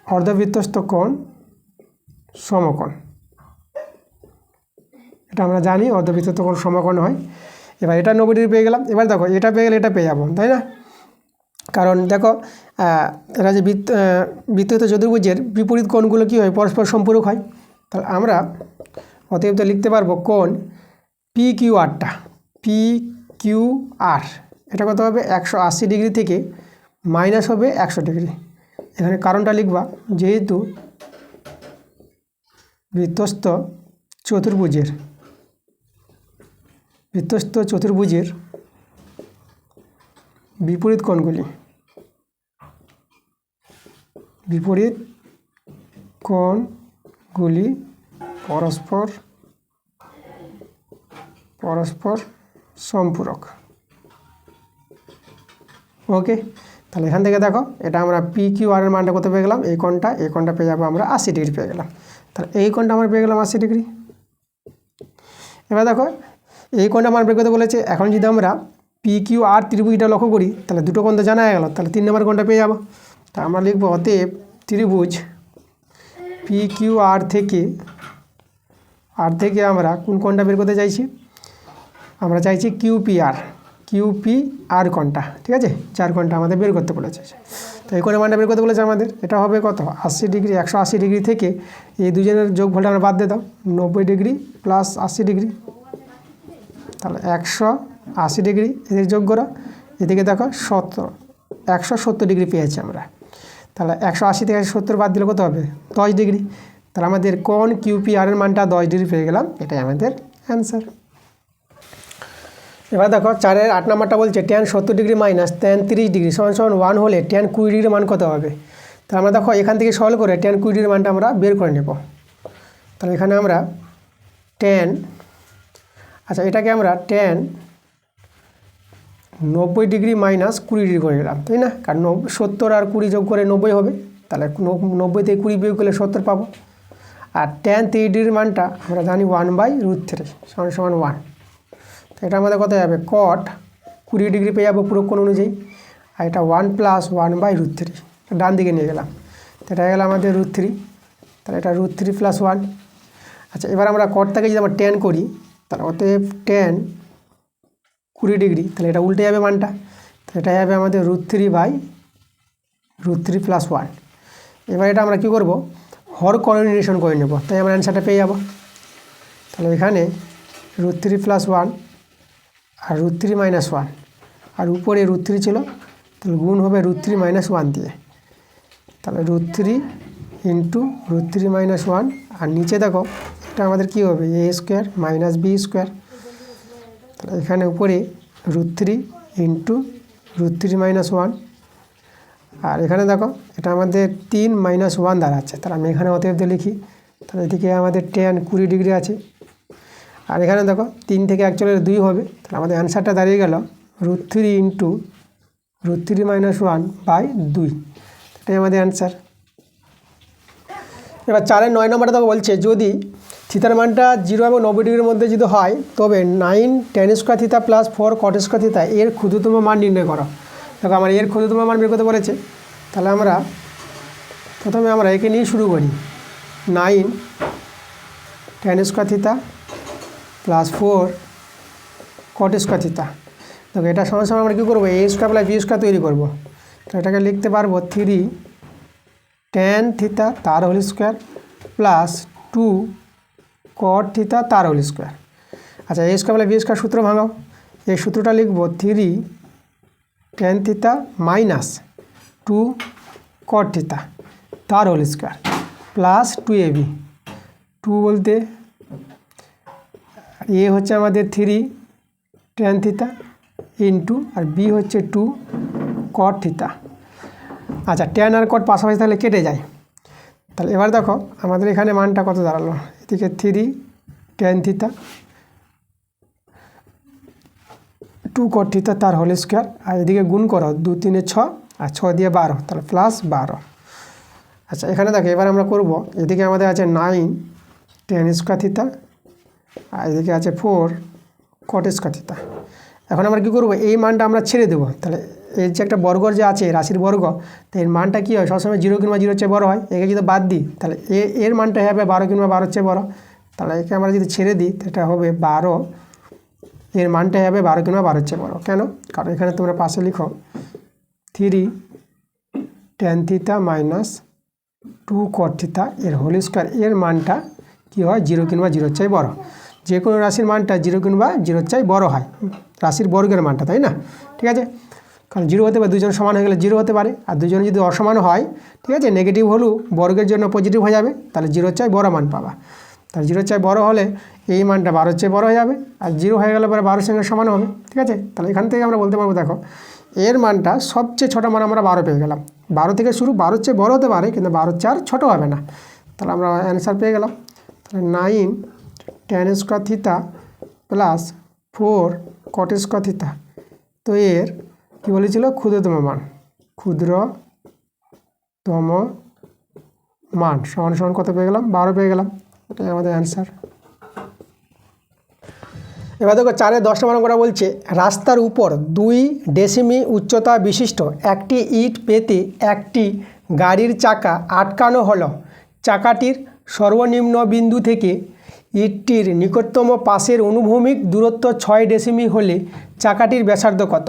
অর্ধবৃত্তস্থ কোণ সমকোণ, এটা আমরা জানি অর্ধবৃত্তস্থ কোণ সমকোণ হয়। এবার এটা 90 ডিগ্রি পেয়ে গেলাম। এবার দেখো এটা পেয়ে গেলে এটা পেয়ে যাবো, তাই না? কারণ দেখো এরা যে বৃত্তস্থ চতুর্ভুজের বিপরীত কোণগুলো কী হয়, পরস্পর সম্পূরক হয়। তাহলে আমরা অতএব তো লিখতে পারবো কোণ PQRটা, PQR এটা কত হবে, 180 ডিগ্রি থেকে মাইনাস হবে 100 ডিগ্রি। এখানে কারণটা লিখবা, যেহেতু বৃত্তস্থ চতুর্ভুজের বিপরীত কোণগুলি পরস্পর সম্পূরক। ওকে, তাহলে এখান থেকে দেখো এটা আমরা PQR এর মানটা কত পেয়ে গেলাম, এই কোণটা পেয়ে যাবো আমরা 80 ডিগ্রি পেয়ে গেলাম। তাহলে এই কোণটা আমরা পেয়ে গেলাম 80 ডিগ্রি। এবার দেখো এই কোণটা মান বের করতে বলেছে। এখন যদি আমরা PQR ত্রিভুজটা লক্ষ্য করি, তাহলে দুটো কোণ তো জানা হয়ে গেল, তাহলে 3 নম্বর কোণটা পেয়ে যাবো। তা আমরা লিখবো অতএব ত্রিভুজ PQR থেকে আমরা কোন কোণটা বের করতে চাইছি, আমরা চাইছি QPR কোণটা। ঠিক আছে, যার কোণটা আমাদের বের করতে বলেছে। তো এই কোণের মানটা বের করতে বলেছে আমাদের, এটা হবে কত, 80 ডিগ্রি। 180 ডিগ্রি থেকে এই দুজনের যোগফলটা আমরা বাদ দিয়ে দাও, 90 ডিগ্রি প্লাস 80 ডিগ্রি, তাহলে 180 ডিগ্রি এদের যোগ করো, এদিকে দেখো 170 ডিগ্রি পেয়েছি আমরা। তাহলে 180 থেকে 70 বাদ দিলে কত হবে, 10 ডিগ্রি। তাহলে আমাদের কোণ QPR এর মানটা 10 ডিগ্রি পেয়ে গেলাম, এটাই আমাদের অ্যান্সার। এবার দেখো 4-এর 8 নম্বরটা বলছে tan 70 degree minus tan 30 degree সমান 1 হলে tan 20 ডিগ্রির মান কত হবে। তাহলে আমরা দেখো এখান থেকে সরল করে tan 20 ডিগ্রির মানটা আমরা বের করে নেব। তাহলে এখানে আমরা এটাকে আমরা tan 90 ডিগ্রি মাইনাস 20 ডিগ্রি করে নিলাম, তাই না? কারণ 70 আর 20 যোগ করে 90 হবে, তাহলে 90 থেকে 20 বিয়োগ করলে 70 পাবো। আর tan 30 ডিগ্রির মানটা আমরা জানি 1/√3 সমান 1। তো এটা আমাদের কত যাবে, cot 20 ডিগ্রি পেয়ে যাবো পুরো কোণ অনুযায়ী। আর এটা 1 + 1/√3 ডান দিকে নিয়ে গেলাম, তো এটা হয়ে গেল আমাদের √3। তাহলে এটা √3 + 1। আচ্ছা, এবার আমরা cotটাকে যদি আমরা tan করি, তাহলে অতএব tan 20 ডিগ্রি, তাহলে এটা উল্টে যাবে মানটা, তো এটা যাবে আমাদের √3 + 1। এবার এটা আমরা কী করব, হর কোঅর্ডিনেশন করে নেব, তাই আমরা অ্যান্সারটা পেয়ে যাব। তাহলে এখানে √3 + 1 আর √3 - 1, আর উপরে √3 ছিল, তাহলে গুণ হবে √3 - 1 দিয়ে, তাহলে √3 × √3 - 1। আর নিচে দেখো এটা আমাদের কী হবে, a² - b²। তাহলে এখানে উপরে √3 ইন্টু √3 - 1, আর এখানে দেখো এটা আমাদের 3 - 1 দাঁড়াচ্ছে। তাহলে আমি এখানে অতএব দিয়ে লিখি। তাহলে এদিকে আমাদের tan 20 ডিগ্রি আছে, আর এখানে দেখো 3 থেকে 1 চলে 2 হবে। তাহলে আমাদের অ্যান্সারটা দাঁড়িয়ে গেল √3 ইন্টু √3 - 1/2। এটাই আমাদের অ্যান্সার। এবার 4-এর 9 নম্বরটা দেখো বলছে, যদি থিতার মানটা 0 এবং 90 ডিগ্রির মধ্যে যদি হয় তবে 9 tan square theta plus 4 cot square theta এর ক্ষুদ্রতম মান নির্ণয় করো। দেখো আমার এর ক্ষুদ্রতম মান বের করতে বলেছে। তাহলে প্রথমে আমরা একে নিয়ে শুরু করি। 9 tan square theta plus 4 cot square theta. দেখো এটা সমান সমান আমরা কী করবো, a square plus b square তৈরি করবো। তো এটাকে লিখতে পারবো 3 tan থিতা তার হোল স্কোয়ার প্লাস 2 cot থিতা তার হোল স্কোয়ার। আচ্ছা, a square plus b square সূত্র ভাঙাও। এই সূত্রটা লিখবো 3 tan থিতা মাইনাস 2 cot থিতা তার হোল স্কোয়ার প্লাস 2ab। 2 বলতে a হচ্ছে আমাদের 3 tan থিতা ইন্টু, আর b হচ্ছে 2 cot থিতা। আচ্ছা, tan আর cot পাশাপাশি তাহলে কেটে যায়। তাহলে এবার দেখো আমাদের এখানে মানটা কত দাঁড়ালো, এদিকে 3 tan থিতা 2 cot থিতা তার হোল স্কোয়ার, আর এদিকে গুণ করো 2 3 6 আর 6 দিয়ে 12, তাহলে প্লাস 12। আচ্ছা, এখানে দেখো এবার আমরা করব, এদিকে আমাদের আছে 9 tan স্কোয়ার থিতা আর এদিকে আছে 4 cot স্কোয়ার থিতা। এখন আমরা কী করবো, এই মানটা আমরা ছেড়ে দেবো। তাহলে এর যে একটা বর্গ যে আছে রাশির বর্গ, তো এর মানটা কী হয়, সবসময় 0 কিংবা 0-এর চেয়ে বড়ো হয়। একে যদি বাদ দিই তাহলে এর মানটা হবে 12 কিংবা 12-এর চেয়ে বড়ো। তাহলে একে আমরা যদি ছেড়ে দিই সেটা হবে 12, এর মানটা হবে 12 কিংবা 12-এর চেয়ে বড়ো। কেন? কারণ এখানে তোমরা পাশে লিখো 3 tan থিতা মাইনাস 2 cot থিতা এর হোল স্কোয়ার, এর মানটা কী হয় 0 কিংবা 0-এর চেয়ে বড়ো। যে কোনো রাশির মানটা 0 কিংবা 0-এর চেয়ে বড়ো হয়, রাশির বর্গের মানটা, তাই না? ঠিক আছে, কারণ 0 হতে পারে, দুজন সমান হয়ে গেলে 0 হতে পারে, আর দুজন যদি অসমান হয়, ঠিক আছে, নেগেটিভ হলেও বর্গের জন্য পজিটিভ হয়ে যাবে, তাহলে 0-এর চেয়ে বড়ো মান পাবা। তাহলে 0-এর চেয়ে বড়ো হলে এই মানটা 12-এর চেয়ে বড়ো হয়ে যাবে, আর 0 হয়ে গেলে পরে 12-এর সঙ্গে সমান হবে। ঠিক আছে, তাহলে এখান থেকে আমরা বলতে পারবো, দেখো এর মানটা সবচেয়ে ছোটো মান আমরা 12 পেয়ে গেলাম। 12 থেকে শুরু, 12-এর চেয়ে বড়ো হতে পারে কিন্তু 12-এর চেয়ে আর ছোটো হবে না। তাহলে আমরা অ্যান্সার পেয়ে গেলাম। তাহলে 9 tan square theta plus 4 cot square theta, তো এর কী বলেছিল, ক্ষুদ্রতম মান সমান সমান কত পেয়ে গেলাম, 12 পেয়ে গেলাম। এটাই আমাদের অ্যান্সার। এবার দেখো 4-এর 10 নম্বর করা বলছে, রাস্তার উপর 2 ডেসিমি উচ্চতা বিশিষ্ট একটি ইট পেতে একটি গাড়ির চাকা আটকানো হলো। চাকাটির সর্বনিম্ন বিন্দু থেকে ইটটির নিকটতম পাশের অনুভূমিক দূরত্ব 6 ডেসিমি হলে চাকাটির ব্যাসার্ধ কত?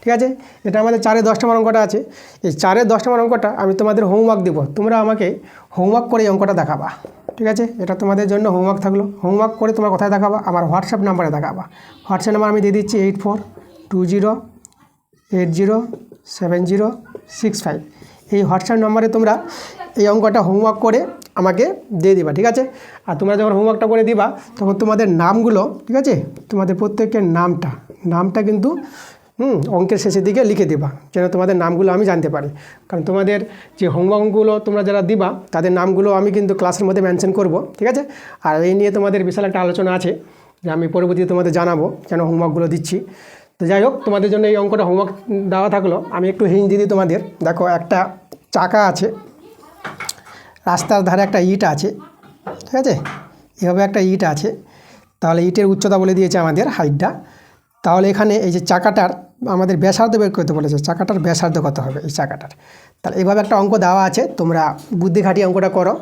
ঠিক আছে, এটা আমাদের 4-এর 10 নম্বর অঙ্কটা আছে। এই 4-এর 10 নম্বর অঙ্কটা আমি তোমাদের হোমওয়ার্ক দেবো, তোমরা আমাকে হোমওয়ার্ক করে এই অঙ্কটা দেখাবা। ঠিক আছে, এটা তোমাদের জন্য হোমওয়ার্ক থাকলো। হোমওয়ার্ক করে তোমরা কোথায় দেখাবা, আমার হোয়াটসঅ্যাপ নাম্বারে দেখাবা। হোয়াটসঅ্যাপ নাম্বার আমি দিয়ে দিচ্ছি 8420807065। এই হোয়াটসঅ্যাপ নাম্বারে তোমরা এই অঙ্কটা হোমওয়ার্ক করে আমাকে দিয়ে দিবা। ঠিক আছে, আর তোমরা যখন হোমওয়ার্কটা করে দিবা তখন তোমাদের নামগুলো, ঠিক আছে, তোমাদের প্রত্যেকের নামটা কিন্তু অঙ্কের শেষের দিকে লিখে দিবা, যেন তোমাদের নামগুলো আমি জানতে পারি। কারণ তোমাদের যে হোমওয়ার্কগুলো তোমরা যারা দিবা তাদের নামগুলো আমি কিন্তু ক্লাসের মধ্যে মেনশন করব। ঠিক আছে, আর এই নিয়ে তোমাদের বিশাল একটা আলোচনা আছে যে আমি পরবর্তীতে তোমাদের জানাবো কেন হোমওয়ার্কগুলো দিচ্ছি। তো যাই হোক, তোমাদের জন্য এই অঙ্কটা হোমওয়ার্ক দেওয়া থাকলো। আমি একটু হিন্ট দিয়ে দিই তোমাদের। দেখো একটা চাকা আছে, রাস্তার ধারে একটা ইট আছে, ঠিক আছে, এভাবে একটা ইট আছে। তাহলে ইটের উচ্চতা বলে দিয়েছে আমাদের হাইটটা। তাহলে এখানে এই যে চাকাটার আমাদের ব্যাসার্ধ বের করতে বলেছে, চাকাটার ব্যাসার্ধ কত হবে এই চাকাটার। তাহলে এইভাবে একটা অঙ্ক দেওয়া আছে, তোমরা বুদ্ধি খাটিয়ে অঙ্কটা করো।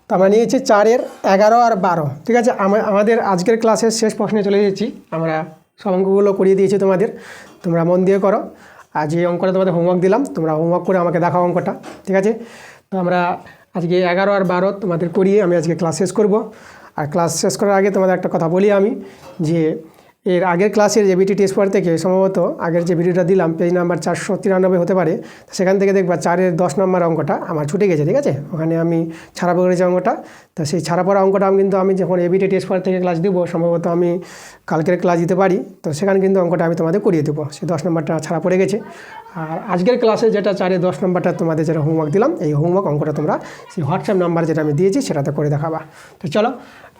তো আমরা নিয়েছি 4-এর 11 আর 12। ঠিক আছে, আমাদের আজকের ক্লাসের শেষ প্রশ্নে চলে এসেছি। আমরা সব অঙ্কগুলো করিয়ে দিয়েছি তোমাদের, তোমরা মন দিয়ে করো। আর যে অঙ্কটা তোমাদের হোমওয়ার্ক দিলাম, তোমরা হোমওয়ার্ক করে আমাকে দেখাও অঙ্কটা। ঠিক আছে, তো আমরা আজকে 11 আর 12 তোমাদের করিয়ে আমি আজকে ক্লাস শেষ করব। আর ক্লাস শেষ করার আগে তোমাদের একটা কথা বলি আমি, যে এর আগের ক্লাসের এবিটি টেস্ট পেপার থেকে সম্ভবত আগের যে ভিডিওটা দিলাম পেজ নাম্বার 493 হতে পারে, সেখান থেকে দেখবা 4-এর 10 নম্বর অঙ্কটা আমার ছুটে গেছে, ঠিক আছে। ওখানে আমি ছাড়া করেছি অঙ্কটা। তো সেই ছাড়া পড়া অঙ্কটা আমি যখন এবিটি টেস্ট পেপার থেকে ক্লাস দিব, সম্ভবত আমি কালকের ক্লাস দিতে পারি, তো সেখানে কিন্তু অঙ্কটা আমি তোমাদের করিয়ে দেবো। সেই 10 নম্বরটা ছাড়া পড়ে গেছে। আর আজকের ক্লাসে যেটা 4-এর 10 নম্বরটা তোমাদের যেটা হোমওয়ার্ক দিলাম, এই হোমওয়ার্ক অঙ্কটা তোমরা সেই হোয়াটসঅ্যাপ নাম্বার যেটা আমি দিয়েছি সেটাতে করে দেখাবা। তো চলো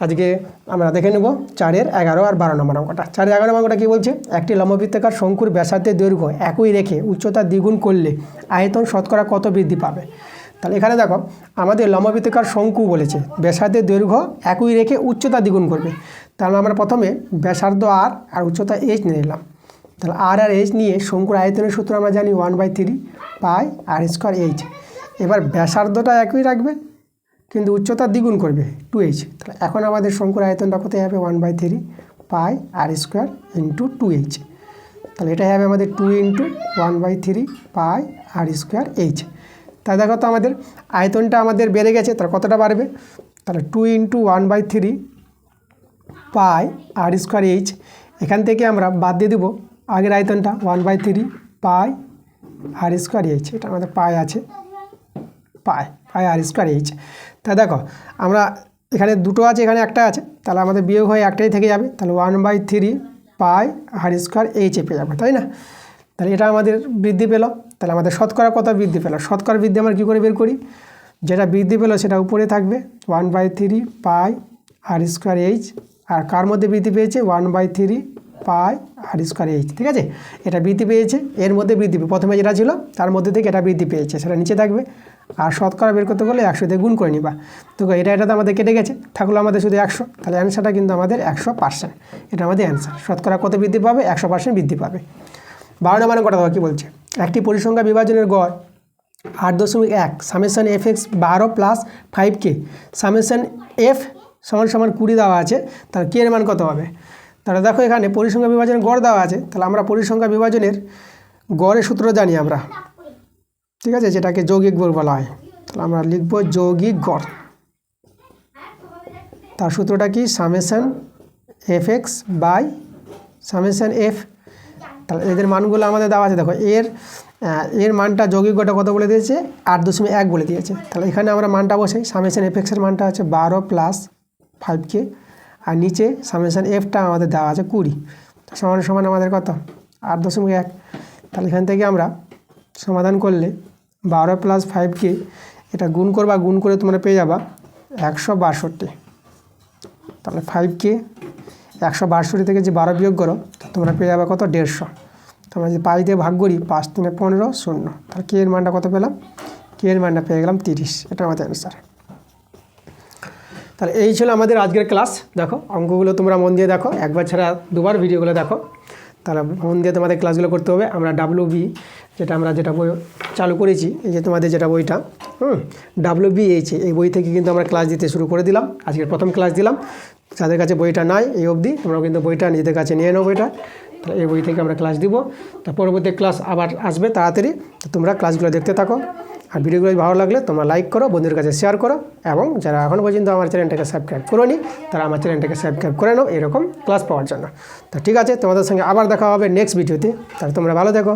আজকে আমরা দেখে নেব 4-এর 11 আর 12 নম্বর অঙ্কটা। 4-এর 11 অঙ্কটা কী বলছে, একটি লম্ববৃত্তাকার শঙ্কুর ব্যাসার্ধের দৈর্ঘ্য একই রেখে উচ্চতা দ্বিগুণ করলে আয়তন শতকরা কত বৃদ্ধি পাবে। তাহলে এখানে দেখো আমাদের লম্ববৃত্তাকার শঙ্কু বলেছে ব্যাসার্ধের দৈর্ঘ্য একই রেখে উচ্চতা দ্বিগুণ করবে। তাহলে আমরা প্রথমে ব্যাসার্ধ আর উচ্চতা এইচ নিয়ে নিলাম। তাহলে আর এইচ নিয়ে শঙ্কুর আয়তনের সূত্র আমরা জানি 1/3 পাই আর স্কোয়ার এইচ। এবার ব্যাসার্ধটা একই রাখবে কিন্তু উচ্চতা দ্বিগুণ করবে 2h। তাহলে এখন আমাদের শঙ্কুর আয়তনটা কোথায় হবে 1/3 পাই আর স্কোয়ার ইন্টু 2h। তাহলে এটা হবে আমাদের 2 × 1/3 পাই আর স্কোয়ার এইচ। তাই দেখো তো আমাদের আয়তনটা আমাদের বেড়ে গেছে, তাহলে কতটা বাড়বে, তাহলে 2 × 1/3 পাই আর স্কোয়ার এইচ। এখান থেকে আমরা বাদ দিয়ে দেবো আগের আয়তনটা 1/3 পাই আর স্কোয়ার এইচ। এটা আমাদের পাই আছে, পাই আর স্কোয়ার এইচ। তা দেখো আমরা এখানে দুটো আছে, এখানে একটা আছে, তাহলে আমাদের বিয়োগ হয়ে একটাই থেকে যাবে। তাহলে 1/3 পাই আর স্কোয়ার এইচ পেয়ে যাবে, তাই না। তাহলে এটা আমাদের বৃদ্ধি পেল। তাহলে আমাদের শতকরা কত বৃদ্ধি পেল, শতকরা বৃদ্ধি আমরা কী করে বের করি, যেটা বৃদ্ধি পেলো সেটা উপরে থাকবে 1/3 পাই আর স্কোয়ার এইচ। আর কার মধ্যে বৃদ্ধি পেয়েছে 1/3 পাই আর স্কোয়ার এইচ, ঠিক আছে। এটা বৃদ্ধি পেয়েছে, এর মধ্যে বৃদ্ধি প্রথমে যেটা ছিল তার মধ্যে থেকে এটা বৃদ্ধি পেয়েছে, সেটা নিচে থাকবে। আর শতকরা বের করতে গেলে 100 দিয়ে গুণ করে নিবা। তো এটা তো আমাদের কেটে গেছে, থাকলো আমাদের শুধু 100। তাহলে অ্যান্সারটা কিন্তু আমাদের 100%। এটা আমাদের অ্যান্সার। শতকরা কত বৃদ্ধি পাবে, 100% বৃদ্ধি পাবে। 12 নম্বর কথা কী বলছে, একটি পরিসংখ্যা বিভাজনের গড় 8.1 summation fx 12 + 5k summation f = 20 দেওয়া আছে। তাহলে কে এর মান কত হবে। তাহলে দেখো এখানে পরিসংখ্যা বিভাজনের গড় দেওয়া আছে। তাহলে আমরা পরিসংখ্যা বিভাজনের গড়ের সূত্র জানি আমরা, ঠিক আছে, যেটাকে যৌগিক গড় বলা হয়। তাহলে আমরা লিখব যৌগিক গড়। তার সূত্রটা কি, summation fx by summation f। তাহলে এদের মানগুলো আমাদের দেওয়া আছে। দেখো এর মানটা যৌগিক গড়টা কত বলে দিয়েছে, 8.1 বলে দিয়েছে। তাহলে এখানে আমরা মানটা বসাই, সামেশন fx-এর মানটা আছে 12 + 5k আর নিচে সামেশন fটা আমাদের দেওয়া আছে 20 সমান আমাদের কত 8.1। তাহলে এখান থেকে আমরা সমাধান করলে 12 + 5k এটা গুণ করবা, গুণ করে তোমরা পেয়ে যাবা 162। তাহলে 5k 162 থেকে যে 12 বিয়োগ করো তোমরা পেয়ে যাবে কত 150। তোমরা যদি 5 দিয়ে ভাগ করি 5 × 3 = 15 0। তাহলে কে এর মানটা কত পেলাম, কে এর মানটা পেয়ে গেলাম 30। এটা আমাদের অ্যান্সার। তাহলে এই ছিল আমাদের আজকের ক্লাস। দেখো অঙ্কগুলো তোমরা মন দিয়ে দেখো, একবার ছাড়া দুবার ভিডিওগুলো দেখো। তাহলে মন দিয়ে তোমাদের ক্লাসগুলো করতে হবে। আমরা WB যেটা বই চালু করেছি, এই যে তোমাদের যেটা বইটা WBH এই বই থেকে কিন্তু আমরা ক্লাস দিতে শুরু করে দিলাম। আজকের প্রথম ক্লাস দিলাম। যাদের কাছে বইটা নাই এই অবধি, তোমরা কিন্তু বইটা নিজেদের কাছে নিয়ে নাও বইটা। তাহলে এই বই থেকে আমরা ক্লাস দিব। তা পরবর্তী ক্লাস আবার আসবে তাড়াতাড়ি। তো তোমরা ক্লাসগুলো দেখতে থাকো। আর ভিডিওগুলো ভালো লাগলে তোমরা লাইক করো, বন্ধুদের কাছে শেয়ার করো, এবং যারা এখনও পর্যন্ত আমার চ্যানেলটাকে সাবস্ক্রাইব করোনি তারা আমার চ্যানেলটাকে সাবস্ক্রাইব করে নাও এরকম ক্লাস পাওয়ার জন্য। তো ঠিক আছে, তোমাদের সঙ্গে আবার দেখা হবে নেক্সট ভিডিওতে। তাহলে তোমরা ভালো দেখো।